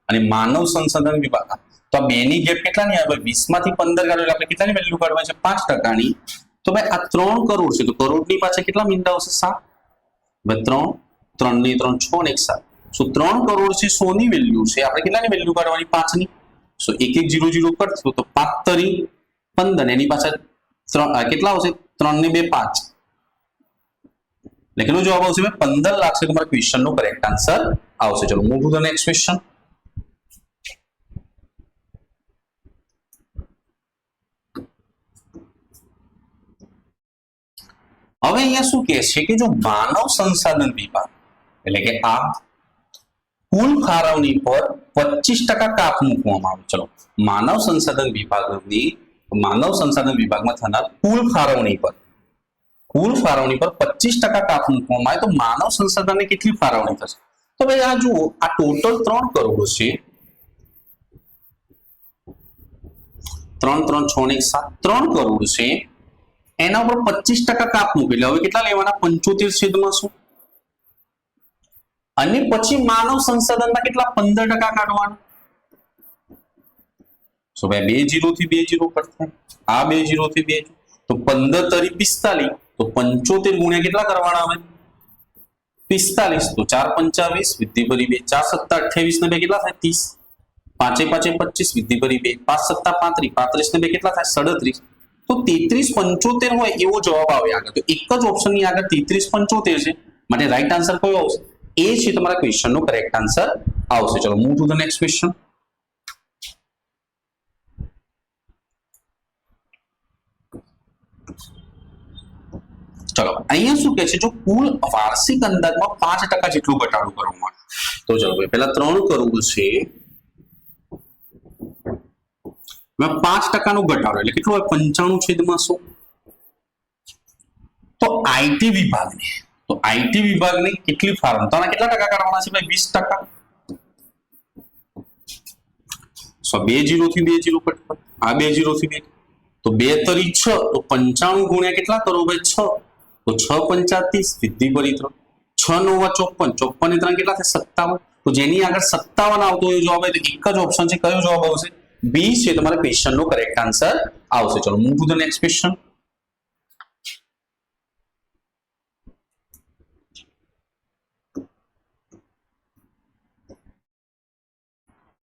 અને માનવ સંસાધન વિભાગ, તો આ બેની ગેપ કેટલાની આવે? 20 માંથી 15 કાઢો એટલે આપણે કેટલાની વેલ્યુ કાઢવાની છે? 5%ની. તો ભાઈ આ 3 કરોડ છે, તો કરોડની પાછળ કેટલા મીંડા આવશે? 7. ભાઈ 3 ની 3 6 ને 1 7. સો 3 કરોડ છે, 100 ની વેલ્યુ છે, આપણે કેટલાની વેલ્યુ કાઢવાની? 5 ની. સો 1 1 0 0 કરશો તો 5 તરી 15, એની પાછળ 3 કેટલા આવશે? 3 ને 2 5. એટલે કેટલો જવાબ આવશે? 15 લાખ છે તમારા ક્વેશ્ચન નો કરેક્ટ આન્સર આવશે. ચલો move to the next question. હવે અહીંયા શું કહે છે કે જો માનવ સંસાધન વિભાગ એટલે કે આ કુલ ફાળવણી પર 25% કાપ મૂકવામાં આવે. ચલો માનવ સંસાધન વિભાગમાં થનાર કુલ ફાળવણી પર 25% કાપ મૂકવામાં આવે તો માનવ સંસાધનને કેટલી ફાળવણી થશે? તો ભાઈ આ જુઓ, આ ટોટલ 3 કરોડ છે. 3 3 6 ને 7 3 કરોડ છે, એના ઉપર 25% કાપ મૂકે એટલે હવે કેટલા લેવાના? 75/100. અને પછી માનવ સંસાધનના કેટલા? 15% કાઢવાના. સો ભાઈ 2 0 થી 2 0 કટ થાય, આ 2 0 થી 2 તો 15 તરી 45, તો 75 ગુણ્યા કેટલા કરવાના આવે? 45. તો 4 25 વિધિ ભરી 2, 4 7 28 ને 2 કેટલા થાય? 30. 5 5 25 વિધિ ભરી 2, 5 7 35, 35 ને 2 કેટલા થાય? 37. તો 33 75 હોય એવો જવાબ આવે આગળ. તો એક જ ઓપ્શન ની આગળ 33 75 છે, માટે રાઈટ આન્સર કયો આવશે? એ છે તમારા ક્વેશ્ચન નો કરેક્ટ આન્સર આવશે. ચલો move to the next question. ચલો અહીંયા શું કહે છે? જો કુલ વાર્ષિક અંદાજમાં 5% જેટલો ઘટાડો કરવામાં આવે તો ચલો ભાઈ પહેલા 3 કરોડ છે, 5% નો ઘટાડો એટલે કેટલો હોય? 95/100. તો આઈટી વિભાગને કેટલી ફાળવણી? તો આના કેટલા ટકા કાઢવાના છે ભાઈ? 20%. સો 2 0 થી 2 0 કટ, આ 2 0 થી 2 તો 2 તરી 6, તો 95 ગુણ્યા કેટલા કરો ભાઈ? 6. તો 6 35 વિધિ ભરી 3, 6 9 54, 54 ને 3 કેટલા થાય? 57. તો જેની આગળ 57 આવતો હોય જવાબ એટલે એક જ ઓપ્શન છે, કયો જવાબ આવશે? બી છે તમારા ક્વેશ્ચન નો કરેક્ટ આન્સર આવશે. ચલો move to the next question.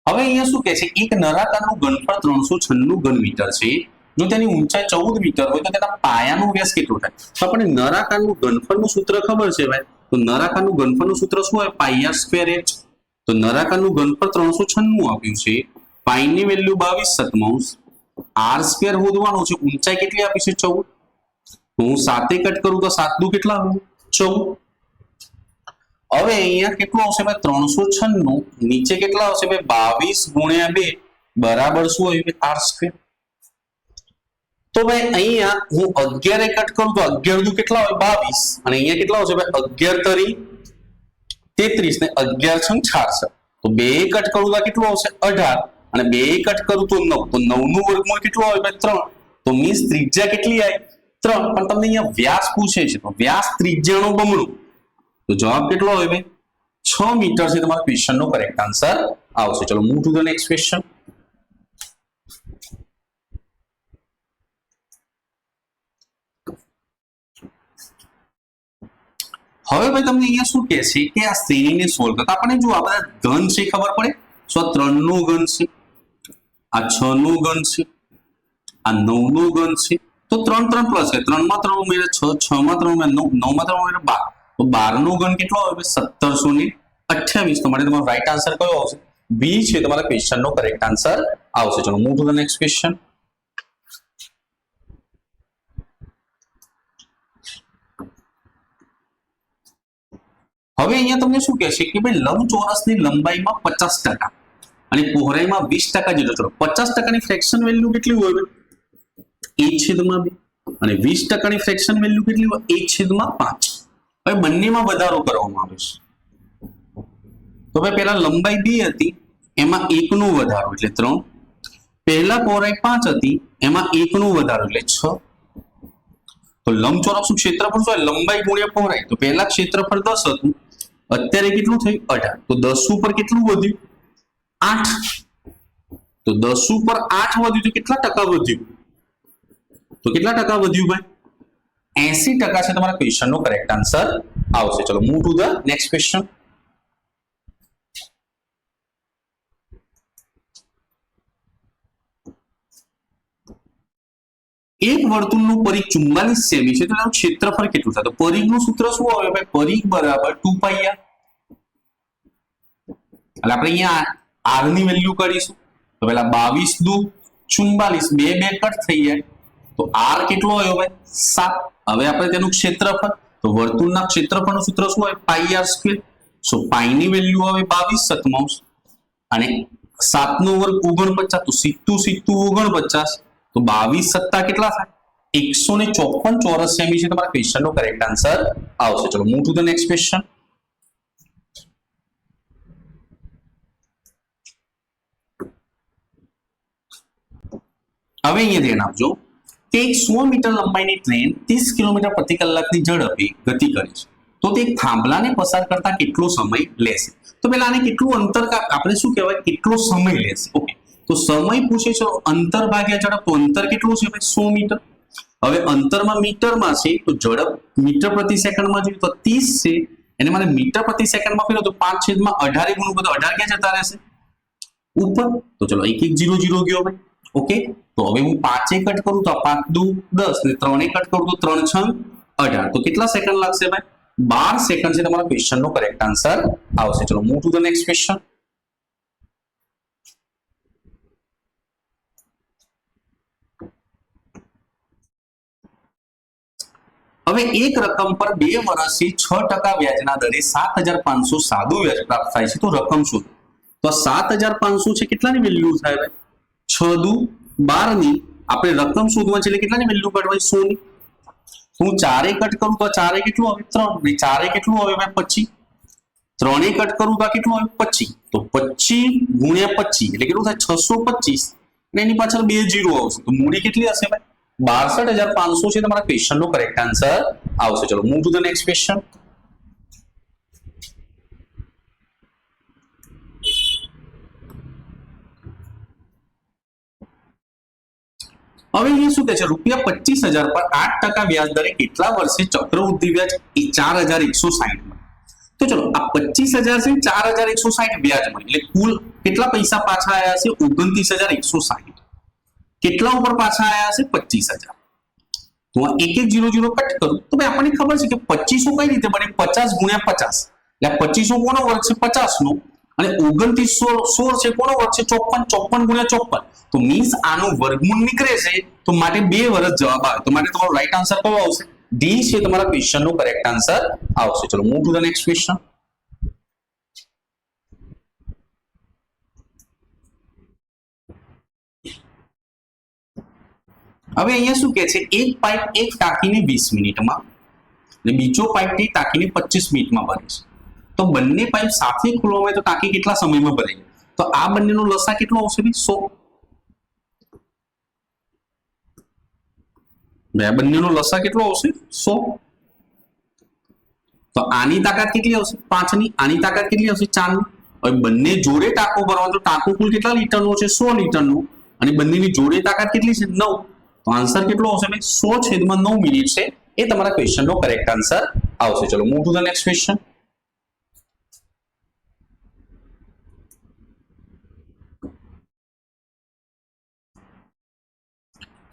હવે અહીંયા શું કહે છે? એક નળાકારનું ઘનફળ 396 ઘન મીટર છે. જો તેની ઊંચાઈ 14 મીટર હોય તો તેના પાયાનો વ્યાસ કેટલો થાય? તો આપણને નળાકારનું ઘનફળનું સૂત્ર ખબર છે ભાઈ. તો નળાકારનું ઘનફળનું સૂત્ર શું હોય? πr²h. તો નળાકારનું ઘનફળ 396 આપ્યું છે, પાઈની વેલ્યુ 22/7, r² શોધવાનો છે, ઊંચાઈ કેટલી આપી છે? 14. તો હું 7 કટ કરું તો 7 દુ કેટલા આવે? 14. હવે અહીંયા કેટલું આવશે ભાઈ? 396 નીચે કેટલા આવશે ભાઈ? 22 ગુણ્યા 2 બરાબર શું આવ્યું? r². તો ભાઈ અહીંયા હું 11 કટ કરું તો 11 દુ કેટલા હોય? 22. અને અહીંયા કેટલા આવશે ભાઈ? 11 તરી 33 ને 11 છંગ 66. તો 2 કટ કરું તો કેટલું આવશે? 18. અને 2 કટ કરું તો 9. તો 9 નું વર્ગમૂળ કેટલું આવે ભાઈ? 3. તો મીન્સ ત્રિજ્યા કેટલી આવી? 3. પણ તમને અહીંયા વ્યાસ પૂછે છે, તો વ્યાસ ત્રિજ્યાનો બમણો. તો જવાબ કેટલો આવે ભાઈ? 6 મીટર છે તમારા ક્વેશ્ચન નો કરેક્ટ આન્સર આવશે. ચલો move to the next question. હવે ભાઈ તમને અહીંયા શું કહે છે કે આ શ્રેણીને સોલ્વ કરતા આપણને જો આ બધા ઘન છે ખબર પડે. સો 3 નો ઘન છે, આ 6 નો ઘન છે, આ 9 નો ઘન છે. તો 3 3 પ્લસ છે, 3 માં 3 ઉમેરે 6, 6 માં 3 ઉમેરે 9, 9 માં 3 ઉમેરે 12. તો 12 નો ઘન કેટલો આવે? 1728. તો માટે તમારો રાઈટ આન્સર કયો આવશે? બી છે તમારા ક્વેશ્ચન નો કરેક્ટ આન્સર આવશે. ચલો move to the next question. હવે અહીંયા તમને શું કહે છે કે ભાઈ લંબચોરસની લંબાઈમાં 50%, અને પહોળાઈમાં 20% જેટલો. ચલો 50% ફ્રેક્શન વેલ્યુ કેટલી હોય? 1/2 અને 20% ફ્રેક્શન વેલ્યુ કેટલી હોય? 1/5. હવે બંનેમાં વધારો કરવામાં આવે છે. તો ભાઈ પહેલા લંબાઈ 2 હતી, એમાં 1 નો વધારો એટલે 3. પહેલા પહોળાઈ 5 હતી, એમાં 1 નો વધારો એટલે 6. તો લંબચોરસનું ક્ષેત્રફળ શું? લંબાઈ ગુણ્યા પહોળાઈ. તો પહેલા ક્ષેત્રફળ 10 હતું, અત્યારે કેટલું થયું? 18. તો 10 ઉપર કેટલું વધ્યું? 8. તો 10 ઉપર 8 વધ્યું તો કેટલા ટકા વધ્યું? તો કેટલા ટકા વધ્યું ભાઈ? 80% છે તમારા ક્વેશ્ચનનો કરેક્ટ આન્સર આવશે. ચલો move to the next question. એક વર્તુળનું પરિઘ 44 સેમી છે, તો તેનું ક્ષેત્રફળ કેટલું થાય? તો પરિઘનું સૂત્ર શું આવે ભાઈ? પરિઘ બરાબર 2πr. એટલે આપણે અહીંયા r ની વેલ્યુ કરીશું. તો પહેલા 22 દુ 44, 2 કટ થઈ જાય. તો r કેટલો આવ્યો ભાઈ? 7. હવે આપણે તેનું ક્ષેત્રફળ, તો વર્તુળના ક્ષેત્રફળનું સૂત્ર શું આવે? πr². સો પાઈ ની વેલ્યુ આવે 22/7 અને 7 નો વર્ગ 49. તો સીધું 49. તો 22 કેટલા થાય? 154 ચોરસ સેમી છે તમારા ક્વેશ્ચનનો કરેક્ટ આન્સર આવશે. ચલો move to the next question. હવે અહીંયા ધ્યાન આપજો કે એક 100 મીટર લંબાઈની ટ્રેન 30 કિલોમીટર પ્રતિ કલાકની ઝડપે ગતિ કરે છે. તો તે થાંભલાને પસાર કરતા કેટલો સમય લેશે? તો પહેલા આને કેટલું અંતર, આપણે શું કહેવાય? કેટલો સમય લેશે? ઓકે, તો સમય પૂછે છે, અંતર ભાગ્યા ઝડપ. તો અંતર કેટલું છે ભાઈ? 100 મીટર. હવે અંતરમાં મીટરમાં છે, તો ઝડપ મીટર પ્રતિ સેકન્ડમાં જોઈએ તો 30 છે, એને મારે મીટર પ્રતિ સેકન્ડમાં ફેરવો તો 5/18 ગુણો બધો 18 ક્યાં જતા રહેશે? ઉપર. તો ચલો 1 1 0 0 ગયો ભાઈ. ઓકે, તો હવે હું 5 કટ કરું તો 5 દુ 10 ને 3 કટ કરું તો 3 6 18. તો કેટલા સેકન્ડ લાગશે ભાઈ? 12 સેકન્ડ છે તમારા ક્વેશ્ચનનો કરેક્ટ આન્સર આવશે. ચલો move to the next question. હવે એક રકમ પર 2 વર્ષથી 6% વ્યાજના દરે 7,500 સાદું વ્યાજ પ્રાપ્ત થાય છે. તો રકમ શું? તો 7,500 છે, કેટલાની વેલ્યુ થાય ભાઈ? 6 દુ 12 ની આપણે રકમ શોધવા છે એટલે કેટલાની વેલ્યુ કાઢવાની? 100 ની. હું 4 કટ કરું તો 4 કેટલું આવે? 3. ને 4 કેટલું આવે ભાઈ? 25. 3 કટ કરું તો કેટલું આવે? 25. તો 25 ગુણ્યા 25 એટલે કેટલું થાય? 625. અને એની પાછળ 2 0 આવશે. તો મૂડી કેટલી હશે ભાઈ? 62,500 છે તમારા ક્વેશ્ચનનો કરેક્ટ આન્સર આવશે. ચલો move to the next question. હવે અહીંયા શું કહે છે? ₹25,000 પર 8% વ્યાજ દરે કેટલા વર્ષે ચક્રવૃદ્ધિ વ્યાજ 4,160 મળે? તો ચલો આ 25,000 છે, 4,160 વ્યાજ મળે એટલે કુલ કેટલા પૈસા પાછા આવ્યા છે? 29,160. કેટલા ઉપર પાછા આવ્યા છે? 25,000. તો 1 1 0 0 કટ કરું તો ભાઈ આપણને ખબર છે કે 2500 કઈ રીતે બને? 50 ગુણ્યા 50. એટલે 2500 કોનો વર્ગ છે? 50 નો. અને 2916 છે કોનો વર્ગ છે? 54. 54 ગુણ્યા 54. તો મીન્સ આનું વર્ગમૂળ નીકળે છે, તો માટે 2 વર્ષ જવાબ આવે. તો માટે તમારો રાઈટ આન્સર કયો આવશે? ડી છે તમારા ક્વેશ્ચનનો કરેક્ટ આન્સર આવશે. ચલો move to the next question. હવે અહીંયા શું કહે છે? એક પાઇપ એક ટાંકીને 20 મિનિટમાં અને બીજો પાઇપ તે ટાંકીને 25 મિનિટમાં ભરે છે. તો બંને પાઇપ સાથે ખોલવામાં આવે તો ટાંકી કેટલા સમયમાં ભરે? તો આ બંનેનો લસા કેટલો આવશે? 100. બે બંનેનો લસા કેટલો આવશે? 100. તો આની તાકાત કેટલી આવશે? 5 ની. આની તાકાત કેટલી આવશે? 4 ની. હવે બંને જોડે ટાંકો ભરવાનો તો ટાંકો કુલ કેટલા લીટરનો છે? 100 લીટરનો. અને બંનેની જોડે તાકાત કેટલી છે? 9. તો આન્સર કેટલો આવશે ભાઈ? 100/9 મિનિટ છે એ તમારા ક્વેશ્ચનનો કરેક્ટ આન્સર આવશે. ચલો move to the next question.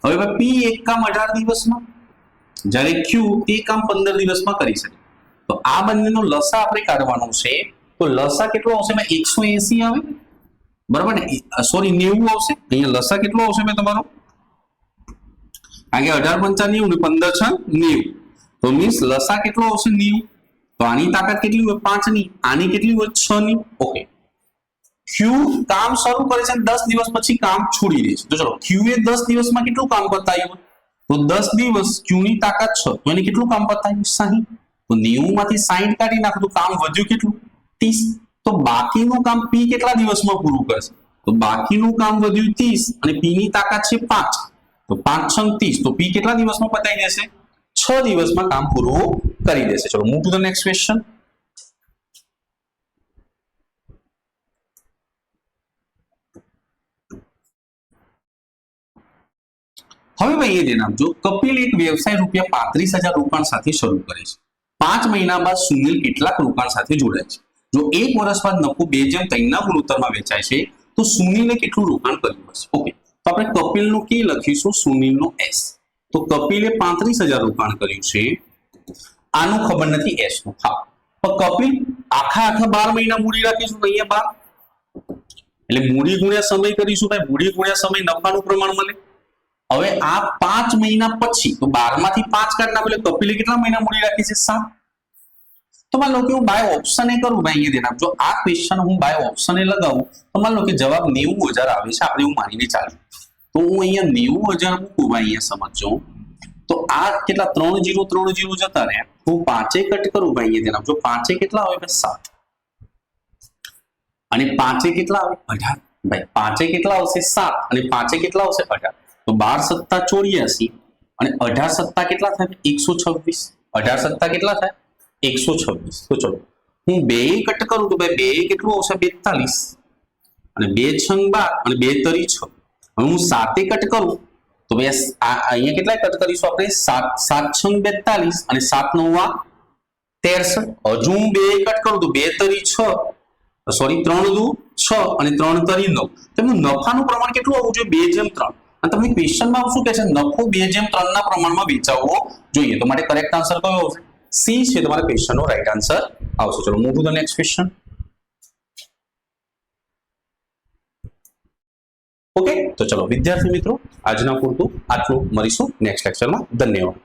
હવે ભાઈ પી એક કામ 18 દિવસમાં, જ્યારે ક્યુ તે કામ 15 દિવસમાં કરી શકે. તો આ બંનેનો લસા આપણે કાઢવાનો છે. તો લસા કેટલો આવશે ભાઈ? 180 આવે બરાબર ને? સોરી 90 આવશે. અહીંયા લસા કેટલો આવશે ભાઈ તમારો? કારણ કે 18 × 5 = 90 ને 15 × 6 = 90. તો મીન્સ લસા કેટલો આવશે? 90. તો આની તાકાત કેટલી હોય? 5 ની. આની કેટલી હોય? 6 ની. ઓકે, ક્યુ કામ શરૂ કરે છે 10 દિવસ પછી કામ છોડી દે છે. તો ચલો ક્યુ એ 10 દિવસમાં કેટલું કામ પતાવ્યું? તો 10 દિવસ ક્યુ ની તાકાત 6, તો એને કેટલું કામ પતાવ્યું? 60. તો 90 માંથી 60 કાઢી નાખો તો કામ વધ્યું કેટલું? 30. તો બાકીનું કામ પી કેટલા દિવસમાં પૂરું કરશે? તો બાકીનું કામ વધ્યું 30 અને પી ની તાકાત છે 5. તો 5 × 30, તો પી કેટલા દિવસમાં પતાવી દેશે? 6 દિવસમાં કામ પૂરું કરી દેશે. ચલો move to the next question. હવે ભાઈ એ ધ્યાન આપજો, કપિલ એક વ્યવસાય રૂપિયા 35,000 રોકાણ સાથે શરૂ કરે છે. 5 મહિના બાદ સુનિલ કેટલાક રોકાણ સાથે જોડાય છે? જો 1 વર્ષ બાદ નફો 2/3 ના ગુણોત્તરમાં વેચાય છે તો સુનિલે કેટલું રોકાણ કર્યું હશે? ઓકે, તો આપણે કપિલનું કે લખીશું, સુનિલનો એસ. તો કપિલે 35,000 રોકાણ કર્યું છે, આનું ખબર નથી એસ નું. હા, તો કપિલ આખા 12 મહિના મૂડી રાખીશું અહીંયા 12, એટલે મૂડી ગુણ્યા સમય કરીશું ભાઈ, મૂડી ગુણ્યા સમય નફાનું પ્રમાણ મળે. હવે આ 5 મહિના પછી, તો 12 માંથી 5 કાઢી નાખો એટલે કપિલે કેટલા મહિના મૂડી રાખી છે? 7. તો માન લો કે હું બાય ઓપ્શન એ કરું ભાઈ, અહીંયા ધ્યાન આપજો, આ ક્વેશ્ચન હું બાય ઓપ્શન એ લગાવું તો માન લો કે જવાબ 90,000 આવે છે, આપણે એવું માનીને ચાલીએ. તો હું અહીંયા 90,000 મૂકું ભાઈ, અહીંયા સમજો. તો આ કેટલા 3 0 જતા રહ્યા, હું 5 કટ કરું ભાઈ, અહીંયા ધ્યાન આપજો, 5 કેટલા આવે ભાઈ? 7. અને 5 કેટલા આવે? 18. ભાઈ 5 કેટલા આવશે? 7. અને 5 કેટલા આવશે? 18. તો 12 + 7 = 84 અને 18 + 7 કેટલા થાય? 126. 18 + 7 કેટલા થાય? 126. તો ચલો હું 2 કટ કરું તો ભાઈ 2 કેટલું આવશે? 42. અને 2 × 12 અને 2 × 3 = 6. હવે હું 7 કટ કરું તો ભાઈ અહીંયા કેટલા કટ કરીશું આપણે? 7 × 42 અને 7 × 9 = 63. હજુ હું 2 કટ કરું તો 2 × 3 = 6, સોરી 3 × 2 = 6 અને 3 × 3 = 9. તેમનું નફાનું પ્રમાણ કેટલું આવવું જોઈએ? 2/3. અને તમને ક્વેશ્ચનમાં શું કહે છે? નફો 2/3 ના પ્રમાણમાં વેચાવવો જોઈએ. તો માટે કરેક્ટ આન્સર કયો આવશે? સી છે તમારા ક્વેશ્ચનનો રાઈટ આન્સર આવશે. ચલો move to the next question. Okay, તો ચલો વિદ્યાર્થી મિત્રો આજના પૂરતું આટલું, મળીશું નેક્સ્ટ લેક્ચરમાં. ધન્યવાદ.